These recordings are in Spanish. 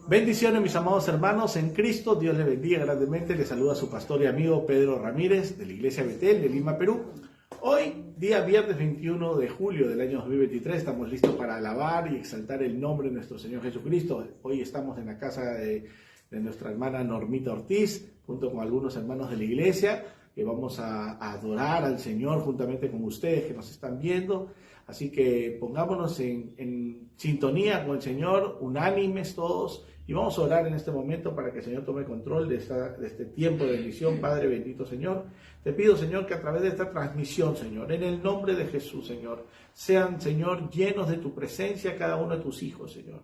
Bendiciones, mis amados hermanos en Cristo. Dios les bendiga grandemente. Les saluda su pastor y amigo Pedro Ramírez de la Iglesia Betel de Lima, Perú. Hoy, día viernes 21 de julio del año 2023, estamos listos para alabar y exaltar el nombre de nuestro Señor Jesucristo. Hoy estamos en la casa de nuestra hermana Normita Ortiz, junto con algunos hermanos de la iglesia, que vamos a adorar al Señor juntamente con ustedes que nos están viendo. Así que pongámonos en sintonía con el Señor, unánimes todos, y vamos a orar en este momento para que el Señor tome control de este tiempo de bendición. Padre bendito, Señor, te pido, Señor, que a través de esta transmisión, Señor, en el nombre de Jesús, Señor, sean, Señor, llenos de tu presencia cada uno de tus hijos, Señor.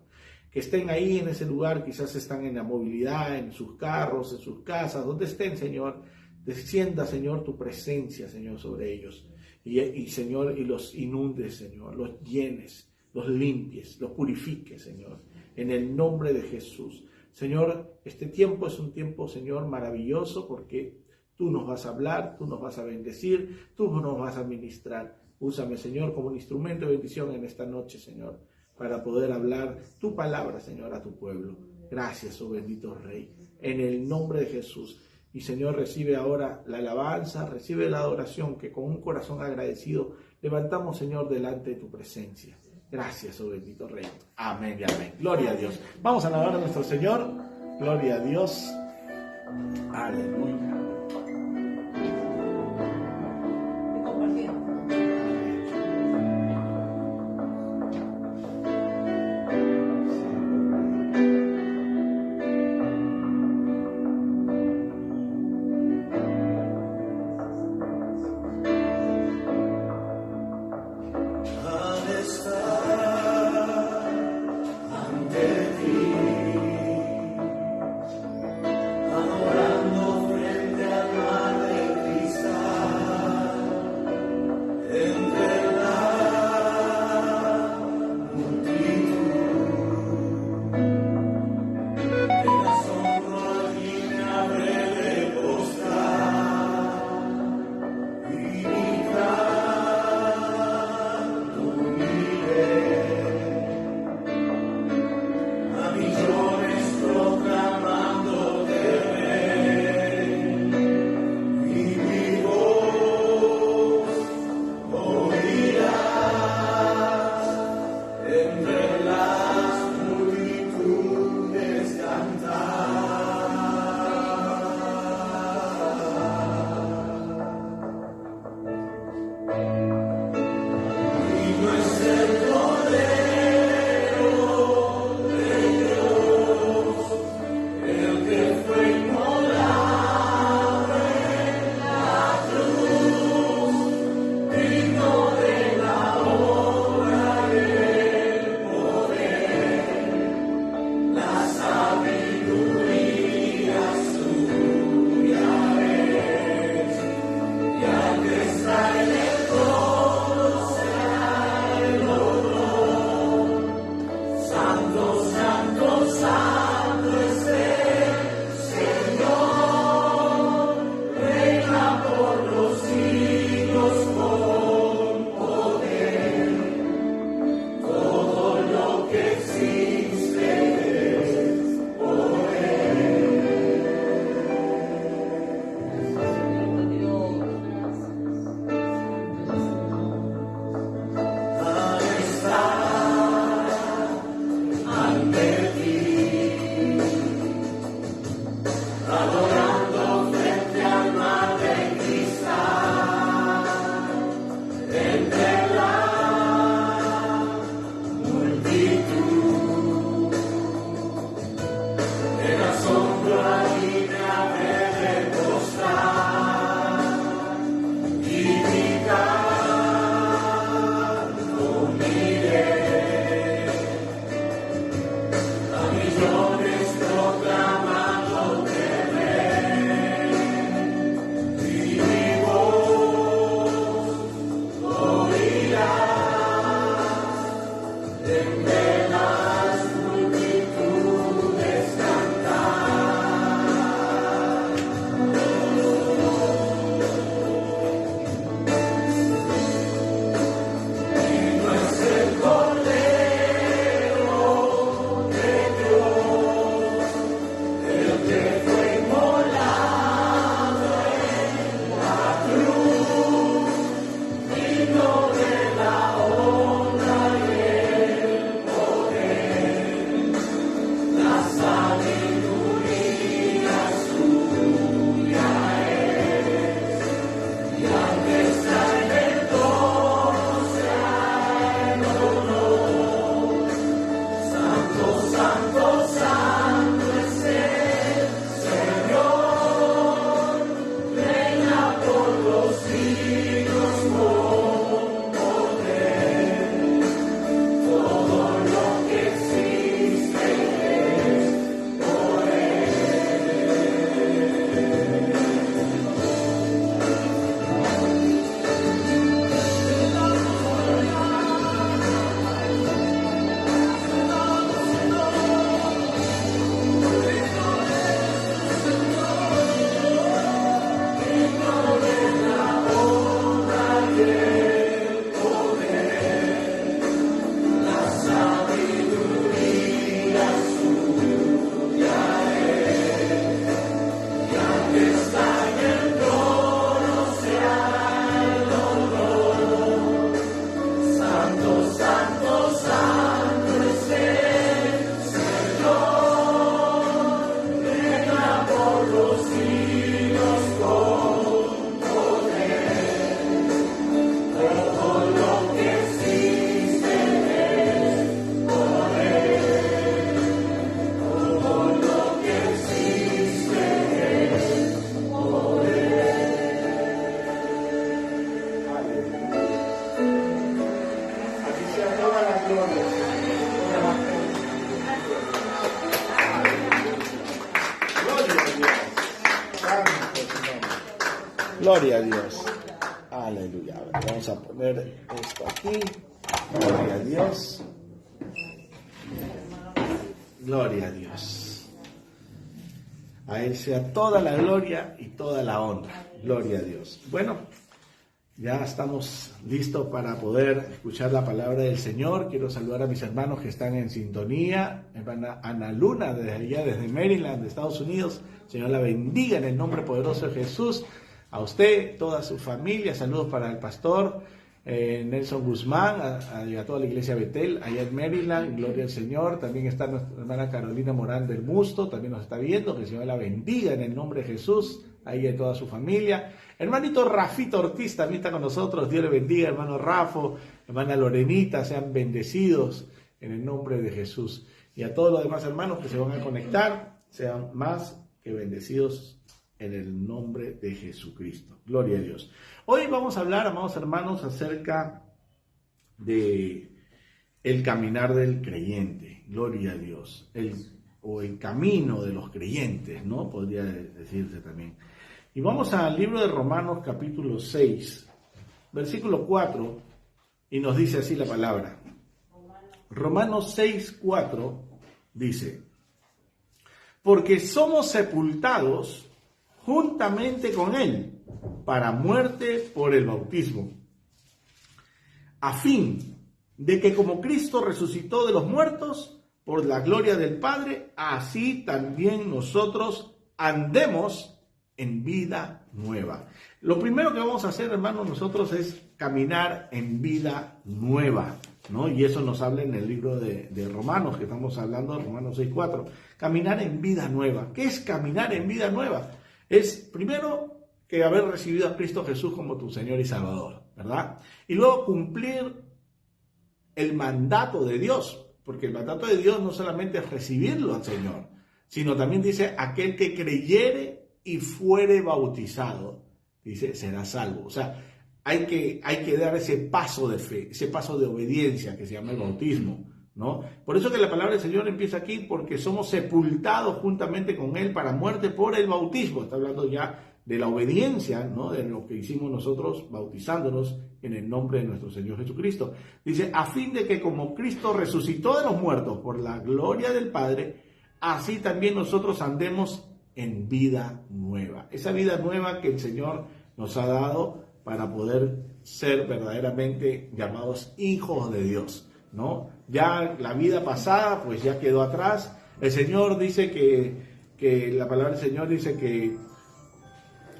Que estén ahí en ese lugar, quizás están en la movilidad, en sus carros, en sus casas, donde estén, Señor. Descienda, Señor, tu presencia, Señor, sobre ellos. Y Señor, y los inundes, Señor, los llenes, los limpies, los purifiques, Señor, en el nombre de Jesús. Señor, este tiempo es un tiempo, Señor, maravilloso, porque tú nos vas a hablar, tú nos vas a bendecir, tú nos vas a ministrar. Úsame, Señor, como un instrumento de bendición en esta noche, Señor, para poder hablar tu palabra, Señor, a tu pueblo. Gracias, oh bendito Rey, en el nombre de Jesús. Y Señor, recibe ahora la alabanza, recibe la adoración que con un corazón agradecido levantamos, Señor, delante de tu presencia. Gracias, oh bendito Rey. Amén y amén. Gloria a Dios. Vamos a alabar a nuestro Señor. Gloria a Dios. Aleluya. Adorando frente Gloria a Dios. Aleluya. Vamos a poner esto aquí. Gloria a Dios. Gloria a Dios. A Él sea toda la gloria y toda la honra. Gloria a Dios. Bueno, ya estamos listos para poder escuchar la palabra del Señor. Quiero saludar a mis hermanos que están en sintonía. Hermana Ana Luna, desde allá, desde Maryland, de Estados Unidos. Señor la bendiga en el nombre poderoso de Jesús. A usted, toda su familia. Saludos para el pastor Nelson Guzmán, a toda la iglesia Betel, allá en Maryland. Gloria al Señor. También está nuestra hermana Carolina Morán del Musto. También nos está viendo. Que el Señor la bendiga en el nombre de Jesús. Ahí en toda su familia. Hermanito Rafito Ortiz también está con nosotros. Dios le bendiga, hermano Rafo, hermana Lorenita, sean bendecidos en el nombre de Jesús. Y a todos los demás hermanos que se van a conectar, sean más que bendecidos en el nombre de Jesucristo. Gloria a Dios. Hoy vamos a hablar, amados hermanos, acerca de el caminar del creyente. Gloria a Dios. El camino de los creyentes, ¿no? Podría decirse también. Y vamos al libro de Romanos capítulo 6, versículo 4, y nos dice así la palabra. Romanos 6, 4 dice: porque somos sepultados juntamente con Él para muerte por el bautismo, a fin de que como Cristo resucitó de los muertos por la gloria del Padre, así también nosotros andemos en vida nueva. Lo primero que vamos a hacer, hermanos, nosotros es caminar en vida nueva, ¿no? Y eso nos habla en el libro de Romanos, que estamos hablando, Romanos 6:4. Caminar en vida nueva. ¿Qué es caminar en vida nueva? Es primero que haber recibido a Cristo Jesús como tu Señor y Salvador, ¿verdad? Y luego cumplir el mandato de Dios, porque el mandato de Dios no solamente es recibirlo al Señor, sino también dice, aquel que creyere y fuere bautizado, dice, será salvo. O sea, hay que dar ese paso de fe, ese paso de obediencia que se llama el bautismo, ¿no? Por eso que la palabra del Señor empieza aquí, porque somos sepultados juntamente con Él para muerte por el bautismo. Está hablando ya de la obediencia, ¿no? De lo que hicimos nosotros bautizándonos en el nombre de nuestro Señor Jesucristo. Dice, a fin de que como Cristo resucitó de los muertos por la gloria del Padre, así también nosotros andemos en vida nueva. Esa vida nueva que el Señor nos ha dado para poder ser verdaderamente llamados hijos de Dios, ¿no? Ya la vida pasada pues ya quedó atrás. El Señor dice que la palabra del Señor dice que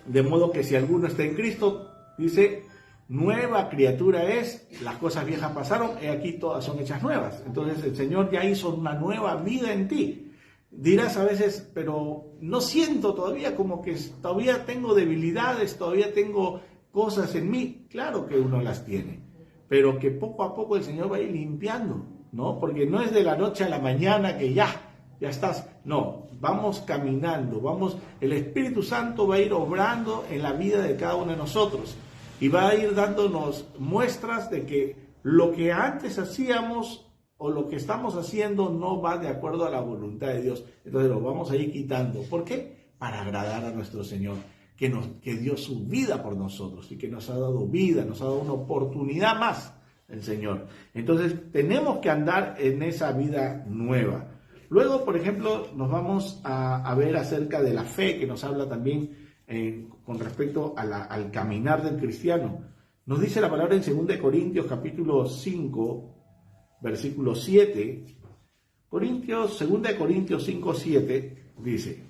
de modo que si alguno está en Cristo, dice, nueva criatura es, las cosas viejas pasaron, y aquí todas son hechas nuevas. Entonces el Señor ya hizo una nueva vida en ti. Dirás a veces, pero no siento todavía, como que todavía tengo debilidades, todavía tengo cosas en mí. Claro que uno las tiene, pero que poco a poco el Señor va a ir limpiando, ¿no? Porque no es de la noche a la mañana que ya estás. No, vamos caminando, el Espíritu Santo va a ir obrando en la vida de cada uno de nosotros y va a ir dándonos muestras de que lo que antes hacíamos o lo que estamos haciendo no va de acuerdo a la voluntad de Dios. Entonces lo vamos a ir quitando. ¿Por qué? Para agradar a nuestro Señor, que dio su vida por nosotros y que nos ha dado vida, nos ha dado una oportunidad más el Señor. Entonces tenemos que andar en esa vida nueva. Luego, por ejemplo, nos vamos a ver acerca de la fe, que nos habla también con respecto al caminar del cristiano. Nos dice la palabra en 2 Corintios capítulo 5, versículo 7, 2 Corintios 5, 7, dice,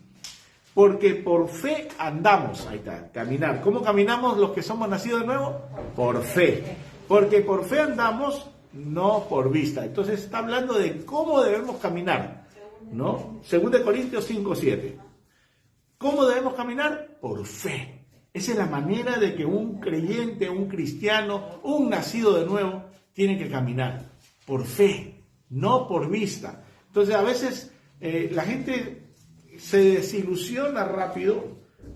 porque por fe andamos, ahí está, caminar. ¿Cómo caminamos los que somos nacidos de nuevo? Por fe. Porque por fe andamos, no por vista. Entonces está hablando de cómo debemos caminar, ¿no? 2 Corintios 5, 7. ¿Cómo debemos caminar? Por fe. Esa es la manera de que un creyente, un cristiano, un nacido de nuevo, tiene que caminar. Por fe, no por vista. Entonces a veces la gente se desilusiona rápido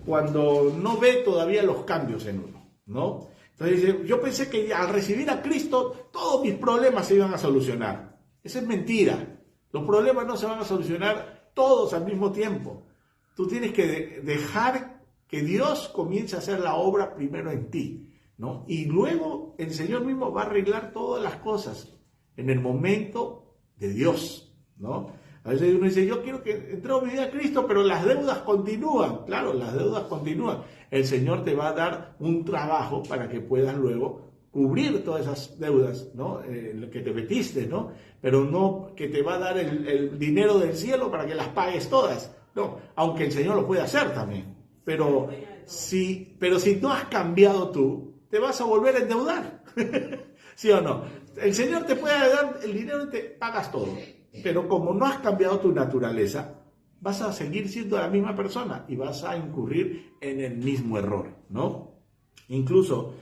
cuando no ve todavía los cambios en uno, ¿no? Entonces dice, yo pensé que al recibir a Cristo todos mis problemas se iban a solucionar. Esa es mentira. Los problemas no se van a solucionar todos al mismo tiempo. Tú tienes que dejar que Dios comience a hacer la obra primero en ti, ¿no? Y luego el Señor mismo va a arreglar todas las cosas en el momento de Dios, ¿no? A veces uno dice, yo quiero que entregue mi vida a Cristo, pero las deudas continúan. Claro, las deudas continúan. El Señor te va a dar un trabajo para que puedas luego cubrir todas esas deudas, ¿no? Lo que te metiste, ¿no? Pero no que te va a dar el dinero del cielo para que las pagues todas. No, aunque el Señor lo puede hacer también. Pero si no has cambiado tú, te vas a volver a endeudar. ¿Sí o no? El Señor te puede dar el dinero y te pagas todo. Pero como no has cambiado tu naturaleza, vas a seguir siendo la misma persona y vas a incurrir en el mismo error, ¿no? Incluso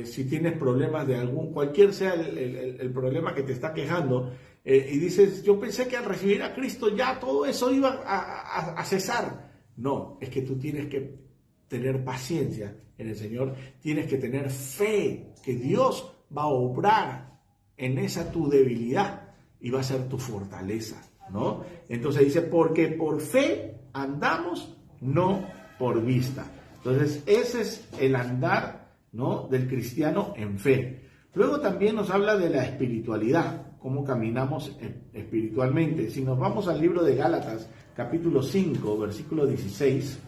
si tienes problemas de cualquier sea el problema que te está quejando, y dices, yo pensé que al recibir a Cristo ya todo eso iba a cesar. No, es que tú tienes que tener paciencia en el Señor, tienes que tener fe que Dios va a obrar en esa tu debilidad y va a ser tu fortaleza, ¿no? Entonces dice, porque por fe andamos, no por vista. Entonces ese es el andar, ¿no?, del cristiano en fe. Luego también nos habla de la espiritualidad, cómo caminamos espiritualmente. Si nos vamos al libro de Gálatas, capítulo 5, versículo 16,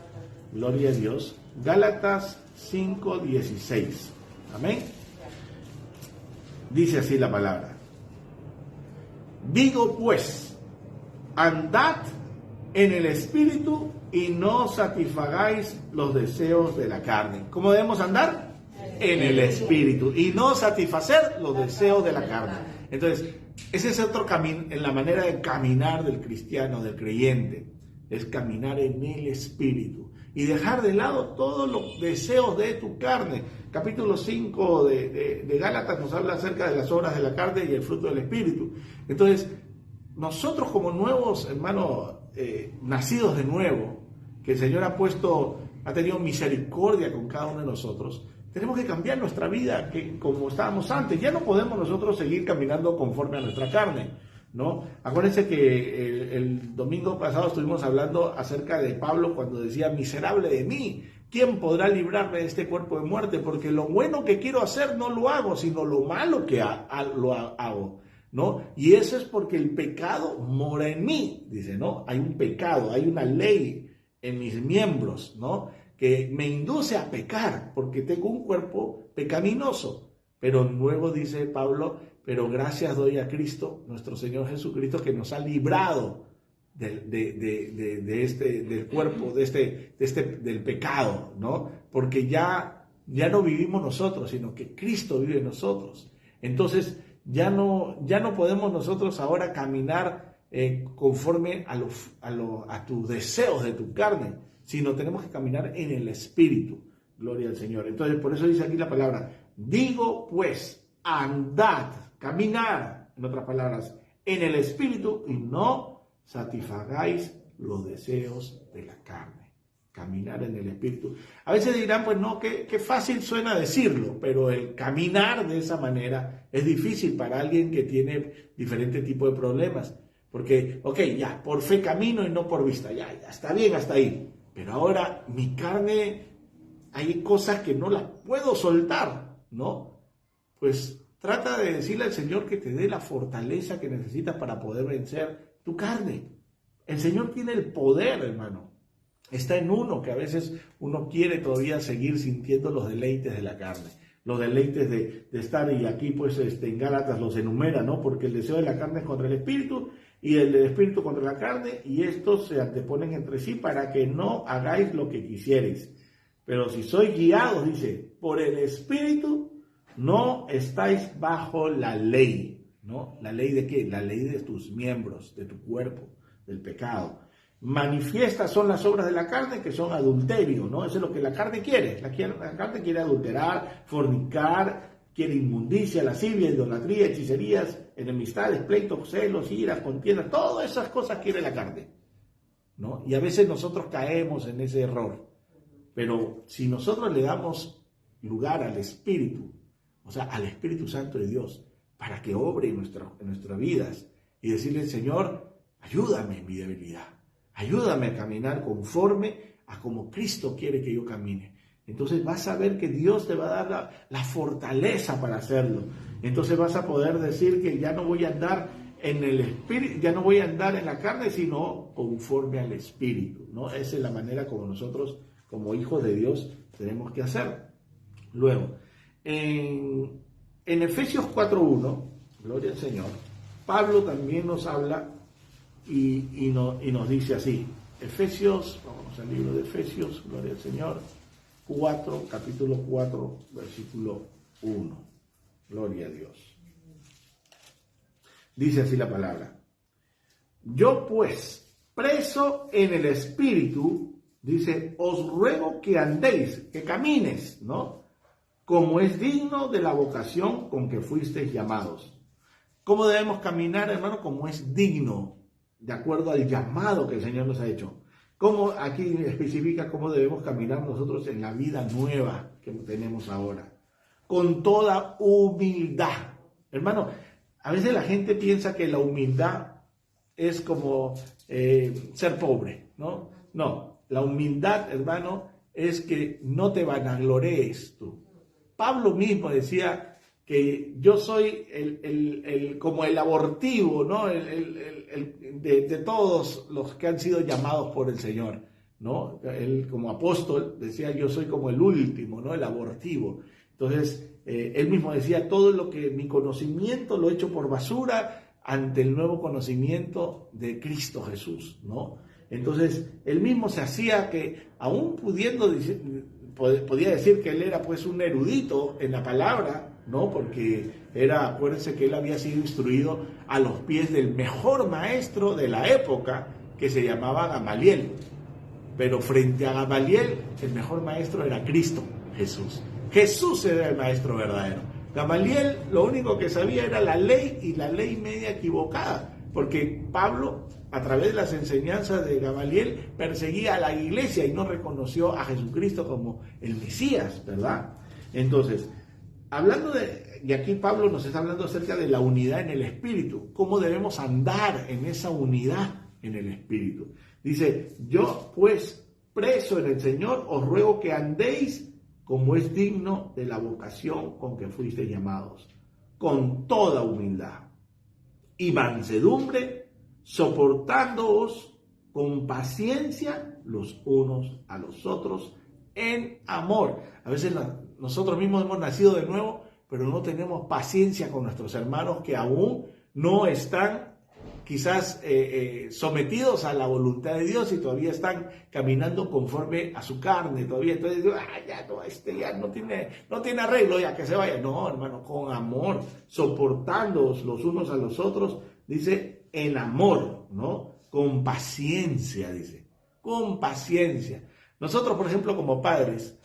gloria a Dios, Gálatas 5, 16, amén. Dice así la palabra. Digo pues, andad en el Espíritu y no satisfagáis los deseos de la carne. ¿Cómo debemos andar? En el Espíritu y no satisfacer los deseos de la carne. Entonces, ese es otro camino, en la manera de caminar del cristiano, del creyente, es caminar en el Espíritu y dejar de lado todos los deseos de tu carne. Capítulo 5 de Gálatas nos habla acerca de las obras de la carne y el fruto del Espíritu. Entonces, nosotros como nuevos hermanos, nacidos de nuevo, que el Señor ha tenido misericordia con cada uno de nosotros, tenemos que cambiar nuestra vida que como estábamos antes. Ya no podemos nosotros seguir caminando conforme a nuestra carne, ¿no? Acuérdense que el domingo pasado estuvimos hablando acerca de Pablo cuando decía, miserable de mí, ¿quién podrá librarme de este cuerpo de muerte? Porque lo bueno que quiero hacer no lo hago, sino lo malo que lo hago, ¿no? Y eso es porque el pecado mora en mí, dice, ¿no? Hay un pecado, hay una ley en mis miembros, ¿no?, que me induce a pecar, porque tengo un cuerpo pecaminoso. Pero luego dice Pablo, pero gracias doy a Cristo, nuestro Señor Jesucristo, que nos ha librado del cuerpo, del pecado, ¿no? Porque ya no vivimos nosotros, sino que Cristo vive en nosotros. Entonces, ya no podemos nosotros ahora caminar conforme a tus deseos de tu carne, sino tenemos que caminar en el Espíritu. Gloria al Señor. Entonces, por eso dice aquí la palabra, digo pues, andad, caminar, en otras palabras, en el Espíritu y no satisfagáis los deseos de la carne. Caminar en el Espíritu. A veces dirán, pues no, qué fácil suena decirlo, pero el caminar de esa manera es difícil para alguien que tiene diferente tipo de problemas. Porque, ok, ya, por fe camino y no por vista, ya está bien hasta ahí. Pero ahora mi carne, hay cosas que no las puedo soltar, ¿no? Pues trata de decirle al Señor que te dé la fortaleza que necesitas para poder vencer tu carne. El Señor tiene el poder, hermano. Está en uno, que a veces uno quiere todavía seguir sintiendo los deleites de la carne. Los deleites de estar, y aquí pues en Gálatas los enumera, ¿no? Porque el deseo de la carne es contra el Espíritu, y el del Espíritu contra la carne, y estos se anteponen entre sí para que no hagáis lo que quisierais. Pero si sois guiados, dice, por el Espíritu, no estáis bajo la ley, ¿no? ¿La ley de qué? La ley de tus miembros, de tu cuerpo, del pecado. Manifiestas son las obras de la carne, que son adulterio, ¿no? Eso es lo que la carne quiere. La carne quiere adulterar, fornicar, quiere inmundicia, lascivia, idolatría, hechicerías, enemistades, pleitos, celos, iras, contiendas, todas esas cosas quiere la carne, ¿no? Y a veces nosotros caemos en ese error. Pero si nosotros le damos lugar al Espíritu, o sea, al Espíritu Santo de Dios, para que obre en nuestras vidas, y decirle, Señor, ayúdame en mi debilidad, ayúdame a caminar conforme a como Cristo quiere que yo camine. Entonces vas a ver que Dios te va a dar la fortaleza para hacerlo. Entonces vas a poder decir que ya no voy a andar en el espíritu, ya no voy a andar en la carne, sino conforme al espíritu, ¿no? Esa es la manera como nosotros, como hijos de Dios, tenemos que hacer. Luego, en Efesios 4:1, gloria al Señor, Pablo también nos habla y nos dice así. Efesios, vamos al libro de Efesios, gloria al Señor, capítulo 4, versículo 1. Gloria a Dios. Dice así la palabra. Yo pues, preso en el Espíritu, dice, os ruego que andéis, que camines, ¿no? Como es digno de la vocación con que fuisteis llamados. ¿Cómo debemos caminar, hermano? Como es digno, de acuerdo al llamado que el Señor nos ha hecho. ¿Cómo? Aquí especifica cómo debemos caminar nosotros en la vida nueva que tenemos ahora. Con toda humildad. Hermano, a veces la gente piensa que la humildad es como ser pobre, ¿no? No, la humildad, hermano, es que no te vanaglorees tú. Pablo mismo decía que yo soy como el abortivo, ¿no? De todos los que han sido llamados por el Señor, ¿no? Él como apóstol decía, yo soy como el último, ¿no? El abortivo. Entonces, él mismo decía, todo lo que mi conocimiento lo he hecho por basura ante el nuevo conocimiento de Cristo Jesús, ¿no? Entonces, él mismo se hacía que, aún pudiendo, podía decir que él era pues un erudito en la palabra, ¿no? Porque acuérdense que él había sido instruido a los pies del mejor maestro de la época, que se llamaba Gamaliel. Pero frente a Gamaliel, el mejor maestro era Cristo Jesús. Jesús era el maestro verdadero. Gamaliel lo único que sabía era la ley y la ley media equivocada, porque Pablo, a través de las enseñanzas de Gamaliel, perseguía a la iglesia y no reconoció a Jesucristo como el Mesías, ¿verdad? Entonces, y aquí Pablo nos está hablando acerca de la unidad en el Espíritu, cómo debemos andar en esa unidad en el Espíritu. Dice, yo pues, preso en el Señor, os ruego que andéis como es digno de la vocación con que fuisteis llamados, con toda humildad y mansedumbre, soportándoos con paciencia los unos a los otros en amor. A veces nosotros mismos hemos nacido de nuevo, pero no tenemos paciencia con nuestros hermanos que aún no están quizás sometidos a la voluntad de Dios y todavía están caminando conforme a su carne todavía. Entonces digo, ya no tiene arreglo, ya que se vaya. No, hermano, con amor, soportándoos los unos a los otros, dice, en amor, ¿no? Con paciencia, dice, con paciencia. Nosotros, por ejemplo, como padres,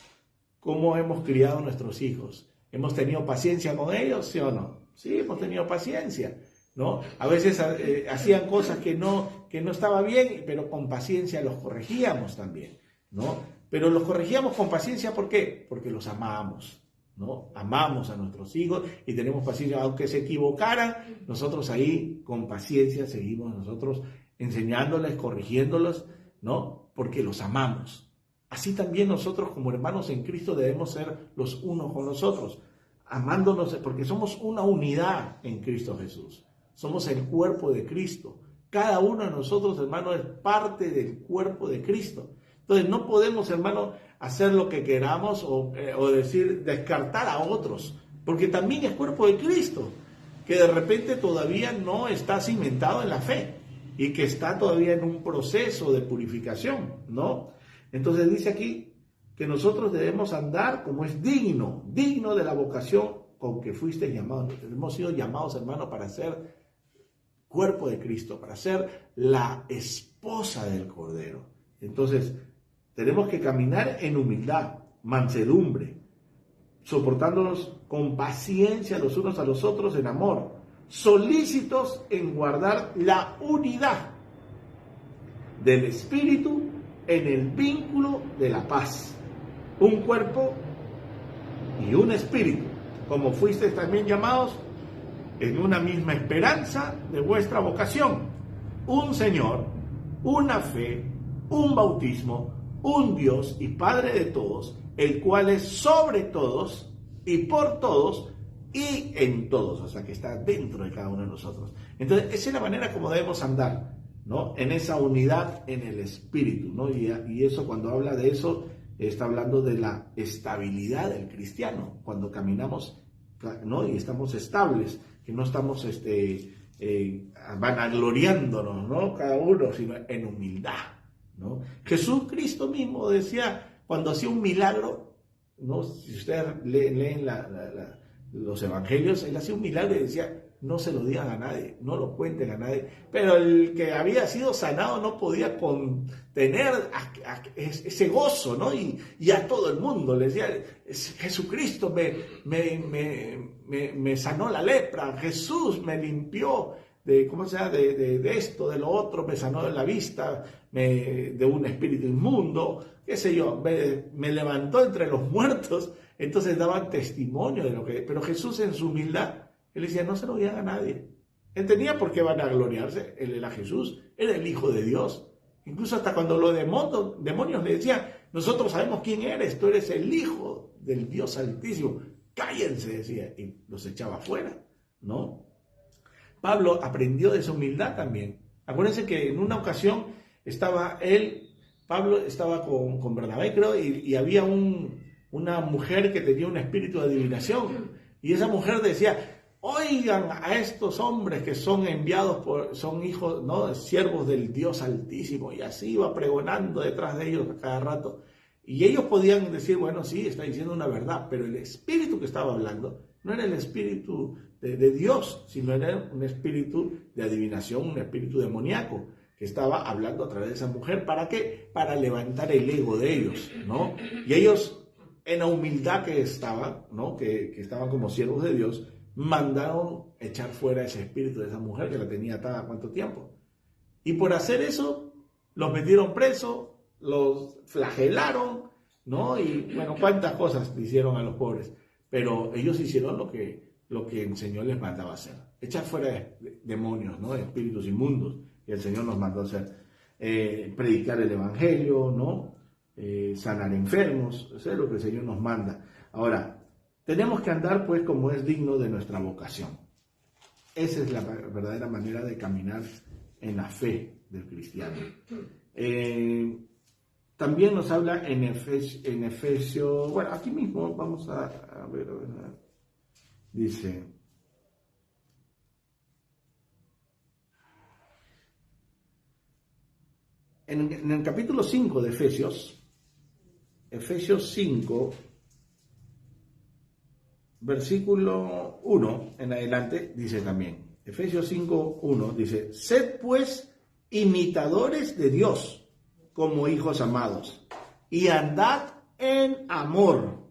¿cómo hemos criado a nuestros hijos? ¿Hemos tenido paciencia con ellos, sí o no? Sí, hemos tenido paciencia, ¿no? A veces hacían cosas que no estaba bien, pero con paciencia los corregíamos también, ¿no? Pero los corregíamos con paciencia, ¿por qué? Porque los amábamos, ¿no? Amamos a nuestros hijos y tenemos paciencia, aunque se equivocaran, nosotros ahí con paciencia seguimos nosotros enseñándoles, corrigiéndolos, ¿no? Porque los amamos. Así también nosotros como hermanos en Cristo debemos ser los unos con los otros, amándonos, porque somos una unidad en Cristo Jesús. Somos el cuerpo de Cristo. Cada uno de nosotros, hermano, es parte del cuerpo de Cristo. Entonces no podemos, hermano, hacer lo que queramos o decir, descartar a otros, porque también es cuerpo de Cristo, que de repente todavía no está cimentado en la fe y que está todavía en un proceso de purificación, ¿no? Entonces dice aquí que nosotros debemos andar como es digno de la vocación con que fuiste llamados. Hemos sido llamados, hermano, para ser cuerpo de Cristo, para ser la esposa del Cordero. Entonces, tenemos que caminar en humildad, mansedumbre, soportándonos con paciencia los unos a los otros en amor, solícitos en guardar la unidad del Espíritu en el vínculo de la paz. Un cuerpo y un espíritu, como fuisteis también llamados en una misma esperanza de vuestra vocación. Un Señor, una fe, un bautismo, un Dios y Padre de todos, el cual es sobre todos y por todos y en todos, o sea que está dentro de cada uno de nosotros. Entonces, esa es la manera como debemos andar, ¿no? En esa unidad en el espíritu, ¿no? Y eso, cuando habla de eso, está hablando de la estabilidad del cristiano, cuando caminamos, ¿no? Y estamos estables, que no estamos vanagloriándonos, ¿no? Cada uno, sino en humildad, ¿no? Jesucristo mismo decía, cuando hacía un milagro, ¿no? Si ustedes leen los evangelios, él hacía un milagro y decía, no se lo digan a nadie, no lo cuenten a nadie. Pero el que había sido sanado no podía contener ese gozo, ¿no? Y a todo el mundo le decía, Jesucristo me sanó la lepra, Jesús me limpió de, ¿cómo se llama? De esto, de lo otro, me sanó de la vista, de un espíritu inmundo, qué sé yo, me levantó entre los muertos. Entonces daban testimonio de lo que... Pero Jesús, en su humildad, él decía, no se lo digan a nadie. Él tenía por qué vanagloriarse. Él era Jesús, era el Hijo de Dios. Incluso hasta cuando los demonios le decían, nosotros sabemos quién eres, tú eres el Hijo del Dios Altísimo. Cállense, decía, y los echaba afuera, ¿no? Pablo aprendió de esa humildad también. Acuérdense que en una ocasión Pablo estaba con Bernabé, creo, y había una mujer que tenía un espíritu de adivinación. Y esa mujer decía, oigan a estos hombres que son enviados son hijos, ¿no? Siervos del Dios Altísimo. Y así iba pregonando detrás de ellos a cada rato. Y ellos podían decir, bueno, sí, está diciendo una verdad, pero el espíritu que estaba hablando no era el espíritu de Dios, sino era un espíritu de adivinación, un espíritu demoníaco, que estaba hablando a través de esa mujer. ¿Para qué? Para levantar el ego de ellos, ¿no? Y ellos, en la humildad que estaban, ¿no? Que estaban como siervos de Dios, mandaron echar fuera ese espíritu de esa mujer que la tenía atada ¿cuánto tiempo? Y por hacer eso, los metieron presos, los flagelaron, ¿no? Y bueno, cuántas cosas le hicieron a los pobres. Pero ellos hicieron lo que el Señor les mandaba hacer. Echar fuera demonios, ¿no? Espíritus inmundos que el Señor nos mandó hacer. Predicar el Evangelio, ¿no? Sanar enfermos, eso es lo que el Señor nos manda. Ahora, tenemos que andar pues como es digno de nuestra vocación. Esa es la verdadera manera de caminar en la fe del cristiano. También nos habla en Efesios, bueno, aquí mismo vamos a ver, dice, en el capítulo 5 de Efesios 5, versículo 1 en adelante, dice también, Efesios 5, 1, dice, sed pues imitadores de Dios como hijos amados, y andad en amor,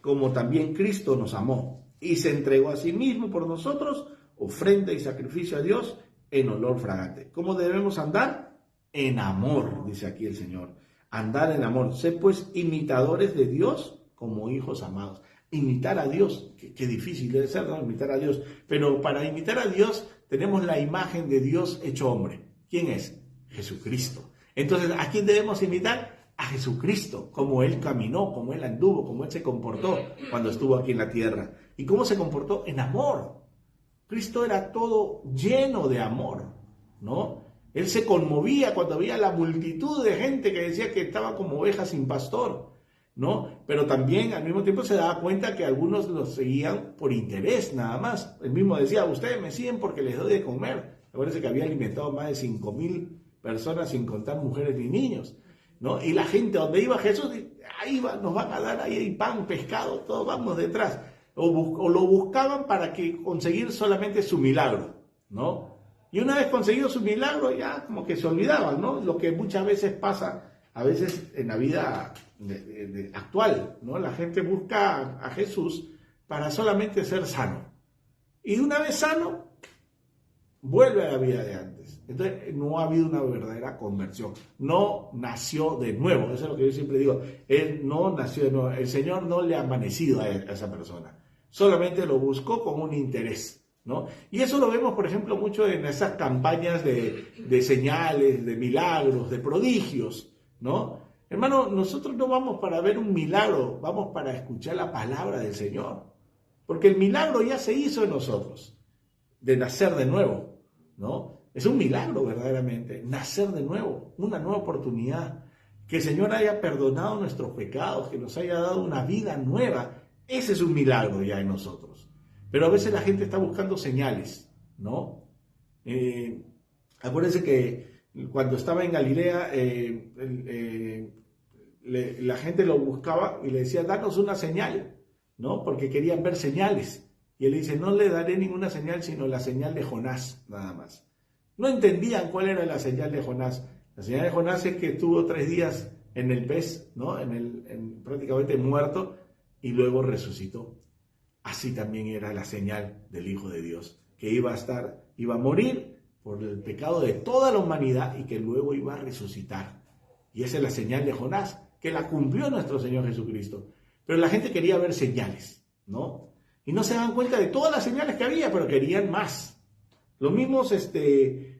como también Cristo nos amó, y se entregó a sí mismo por nosotros, ofrenda y sacrificio a Dios en olor fragante. ¿Cómo debemos andar? En amor, dice aquí el Señor. Andar en amor. Sed pues imitadores de Dios como hijos amados. Imitar a Dios, qué difícil debe ser, ¿no? Imitar a Dios. Pero para imitar a Dios tenemos la imagen de Dios hecho hombre. ¿Quién es? Jesucristo. Entonces, ¿a quién debemos imitar? A Jesucristo, como Él caminó, como Él anduvo, como Él se comportó cuando estuvo aquí en la tierra. ¿Y cómo se comportó? En amor. Cristo era todo lleno de amor, ¿no? Él se conmovía cuando veía la multitud de gente que decía que estaba como ovejas sin pastor, ¿no? Pero también al mismo tiempo se daba cuenta que algunos los seguían por interés nada más. Él mismo decía, ustedes me siguen porque les doy de comer. Acuérdense que había alimentado más de 5,000 personas sin contar mujeres ni niños, ¿no? Y la gente donde iba Jesús, ahí nos van a dar ahí pan, pescado, todos vamos detrás. O lo buscaban para conseguir solamente su milagro, ¿no? Y una vez conseguido su milagro, ya como que se olvidaban, ¿no? Lo que muchas veces pasa, a veces en la vida actual, ¿no? La gente busca a Jesús para solamente ser sano. Y una vez sano, vuelve a la vida de antes. Entonces, no ha habido una verdadera conversión. No nació de nuevo. Eso es lo que yo siempre digo. Él no nació de nuevo. El Señor no le ha amanecido a esa persona. Solamente lo buscó con un interés, ¿no? Y eso lo vemos, por ejemplo, mucho en esas campañas de señales, de milagros, de prodigios, ¿no? Hermano, nosotros no vamos para ver un milagro, vamos para escuchar la palabra del Señor. Porque el milagro ya se hizo en nosotros, de nacer de nuevo, ¿no? Es un milagro verdaderamente, nacer de nuevo, una nueva oportunidad. Que el Señor haya perdonado nuestros pecados, que nos haya dado una vida nueva. Ese es un milagro ya en nosotros. Pero a veces la gente está buscando señales, ¿no? Acuérdense que cuando estaba en Galilea, la gente lo buscaba y le decía, danos una señal, ¿no? Porque querían ver señales. Y él dice, no le daré ninguna señal, sino la señal de Jonás, nada más. No entendían cuál era la señal de Jonás. La señal de Jonás es que estuvo 3 días en el pez, ¿no? Prácticamente muerto, y luego resucitó. Así también era la señal del Hijo de Dios, que iba a morir por el pecado de toda la humanidad y que luego iba a resucitar. Y esa es la señal de Jonás, que la cumplió nuestro Señor Jesucristo. Pero la gente quería ver señales, ¿no? Y no se daban cuenta de todas las señales que había, pero querían más. Los mismos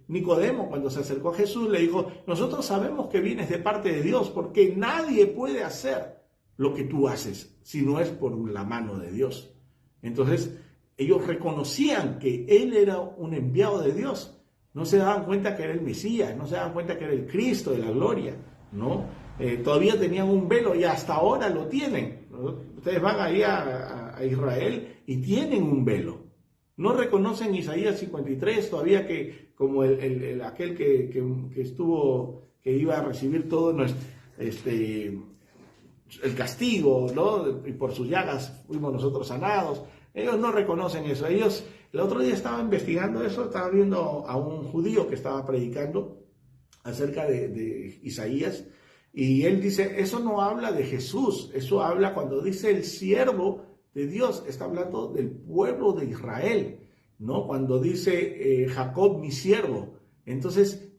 Nicodemo, cuando se acercó a Jesús, le dijo, nosotros sabemos que vienes de parte de Dios, porque nadie puede hacer lo que tú haces, si no es por la mano de Dios. Entonces, ellos reconocían que Él era un enviado de Dios. No se daban cuenta que era el Mesías, no se daban cuenta que era el Cristo de la gloria, ¿no? Todavía tenían un velo y hasta ahora lo tienen, ¿no? Ustedes van ahí a Israel y tienen un velo. No reconocen Isaías 53 todavía, que como aquel que iba a recibir todo el castigo, ¿no? Y por sus llagas fuimos nosotros sanados. Ellos no reconocen eso. El otro día estaba investigando eso, estaba viendo a un judío que estaba predicando acerca de Isaías, y él dice, eso no habla de Jesús, eso habla cuando dice el siervo de Dios, está hablando del pueblo de Israel, ¿no? Cuando dice Jacob mi siervo, entonces,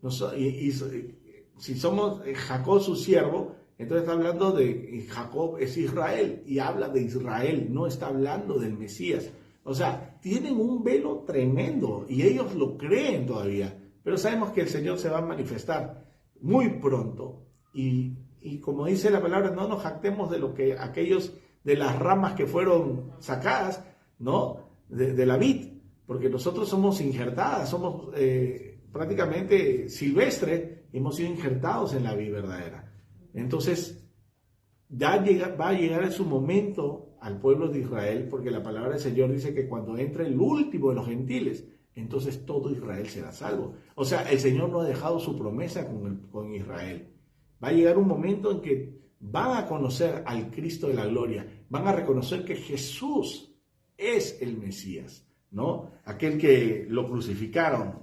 si somos Jacob su siervo, entonces está hablando de Jacob es Israel, y habla de Israel, no está hablando del Mesías. O sea, tienen un velo tremendo, y ellos lo creen todavía, pero sabemos que el Señor se va a manifestar muy pronto, y como dice la palabra, no nos jactemos de lo que de las ramas que fueron sacadas, ¿no? De la vid, porque nosotros somos injertadas, somos prácticamente silvestres, hemos sido injertados en la vid verdadera. Entonces, va a llegar en su momento al pueblo de Israel, porque la palabra del Señor dice que cuando entre el último de los gentiles, entonces todo Israel será salvo. O sea, el Señor no ha dejado su promesa con Israel. Va a llegar un momento en que van a conocer al Cristo de la gloria, van a reconocer que Jesús es el Mesías, ¿no? Aquel que lo crucificaron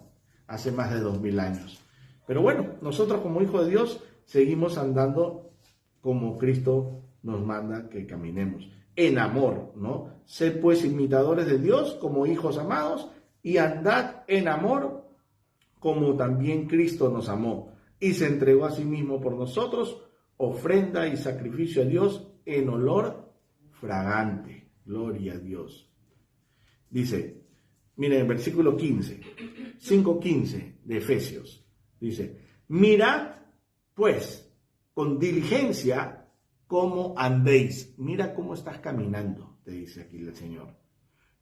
hace más de 2000 años. Pero bueno, nosotros como hijos de Dios seguimos andando como Cristo nos manda que caminemos, en amor, ¿no? Sed pues imitadores de Dios como hijos amados y andad en amor como también Cristo nos amó y se entregó a sí mismo por nosotros, ofrenda y sacrificio a Dios en olor fragante. Gloria a Dios. Dice, miren, en versículo 5:15 de Efesios, dice, mirad pues con diligencia cómo andéis. Mira cómo estás caminando, te dice aquí el Señor.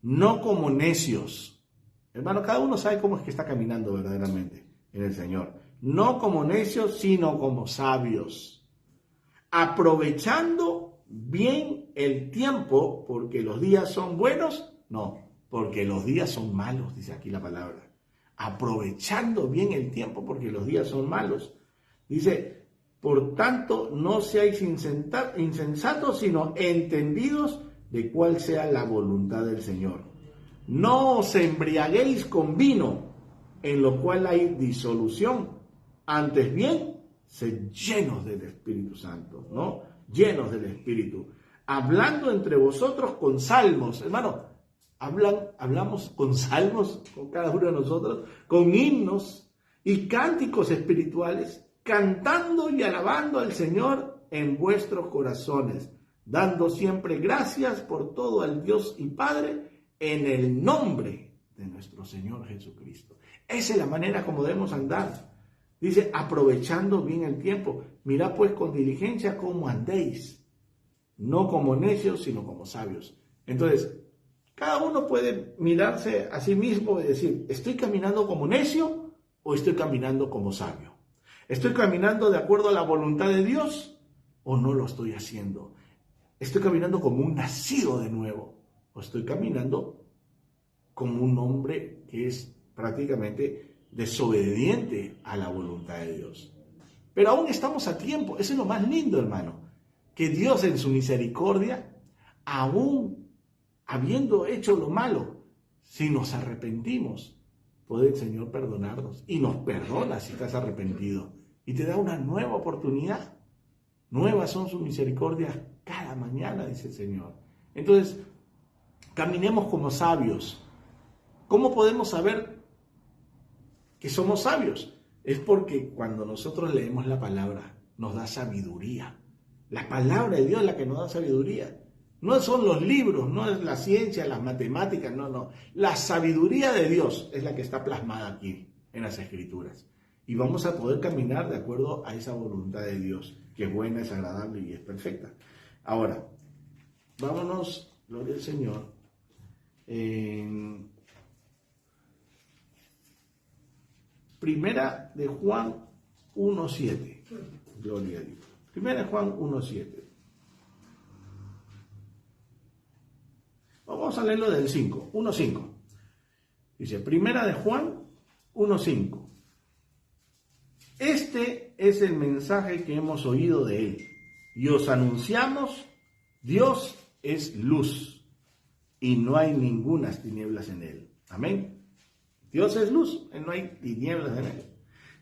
No como necios. Hermano, cada uno sabe cómo es que está caminando verdaderamente en el Señor. No como necios, sino como sabios. Aprovechando bien el tiempo, porque los días son buenos. No, porque los días son malos, dice aquí la palabra. Aprovechando bien el tiempo, porque los días son malos. Dice, por tanto, no seáis insensatos, sino entendidos de cuál sea la voluntad del Señor. No os embriaguéis con vino, en lo cual hay disolución. Antes bien, sed llenos del Espíritu Santo, ¿no? Llenos del Espíritu. Hablando entre vosotros con salmos. Hermano, hablamos con salmos, con cada uno de nosotros, con himnos y cánticos espirituales, cantando y alabando al Señor en vuestros corazones, dando siempre gracias por todo al Dios y Padre en el nombre de nuestro Señor Jesucristo. Esa es la manera como debemos andar. Dice, aprovechando bien el tiempo. Mirad pues con diligencia cómo andéis, no como necios, sino como sabios. Entonces, cada uno puede mirarse a sí mismo y decir, ¿estoy caminando como necio o estoy caminando como sabio? ¿Estoy caminando de acuerdo a la voluntad de Dios o no lo estoy haciendo? ¿Estoy caminando como un nacido de nuevo o estoy caminando como un hombre que es prácticamente desobediente a la voluntad de Dios? Pero aún estamos a tiempo. Eso es lo más lindo, hermano, que Dios en su misericordia, aún habiendo hecho lo malo, si nos arrepentimos, puede el Señor perdonarnos y nos perdona si estás arrepentido y te da una nueva oportunidad. Nuevas son sus misericordias cada mañana, dice el Señor. Entonces, caminemos como sabios. ¿Cómo podemos saber que somos sabios? Es porque cuando nosotros leemos la palabra, nos da sabiduría. La palabra de Dios es la que nos da sabiduría. No son los libros, no es la ciencia, las matemáticas, no. La sabiduría de Dios es la que está plasmada aquí en las Escrituras. Y vamos a poder caminar de acuerdo a esa voluntad de Dios, que es buena, es agradable y es perfecta. Ahora, vámonos, gloria al Señor, en Primera de Juan 1:7. Gloria a Dios. Primera de Juan 1:7. Vamos a leerlo del 5, 1:5. Dice, Primera de Juan 1:5. Este es el mensaje que hemos oído de él y os anunciamos, Dios es luz y no hay ningunas tinieblas en él. Amén. Dios es luz y no hay tinieblas en él.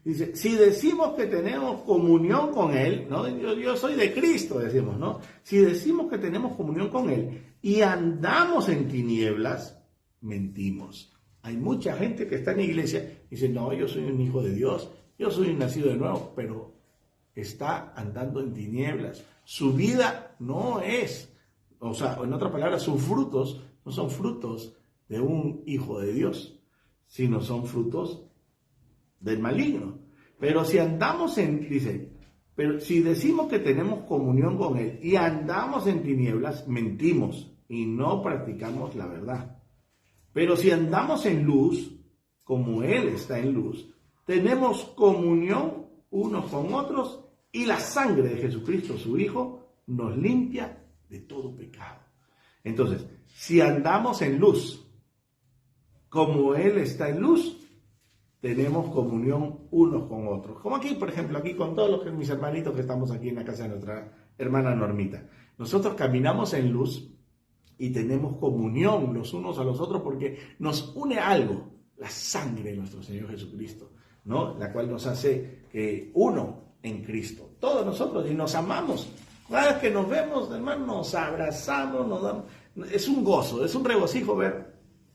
Dice, si decimos que tenemos comunión con él, ¿no? Yo soy de Cristo, decimos, ¿no? Si decimos que tenemos comunión con él y andamos en tinieblas, mentimos. Hay mucha gente que está en la iglesia y dice, no, yo soy un hijo de Dios, yo soy un nacido de nuevo, pero está andando en tinieblas. Su vida no es, o sea, en otras palabras, sus frutos no son frutos de un hijo de Dios, sino son frutos del maligno. Pero si andamos pero si decimos que tenemos comunión con él y andamos en tinieblas, mentimos y no practicamos la verdad. Pero si andamos en luz, como él está en luz, tenemos comunión unos con otros y la sangre de Jesucristo, su Hijo, nos limpia de todo pecado. Entonces, si andamos en luz, como él está en luz, tenemos comunión unos con otros. Como aquí, por ejemplo, aquí con todos mis hermanitos que estamos aquí en la casa de nuestra hermana Normita. Nosotros caminamos en luz y tenemos comunión los unos a los otros porque nos une algo, la sangre de nuestro Señor Jesucristo, ¿no? La cual nos hace uno en Cristo. Todos nosotros, y nos amamos. Cada vez que nos vemos, hermano, nos abrazamos, nos damos. Es un gozo, es un regocijo ver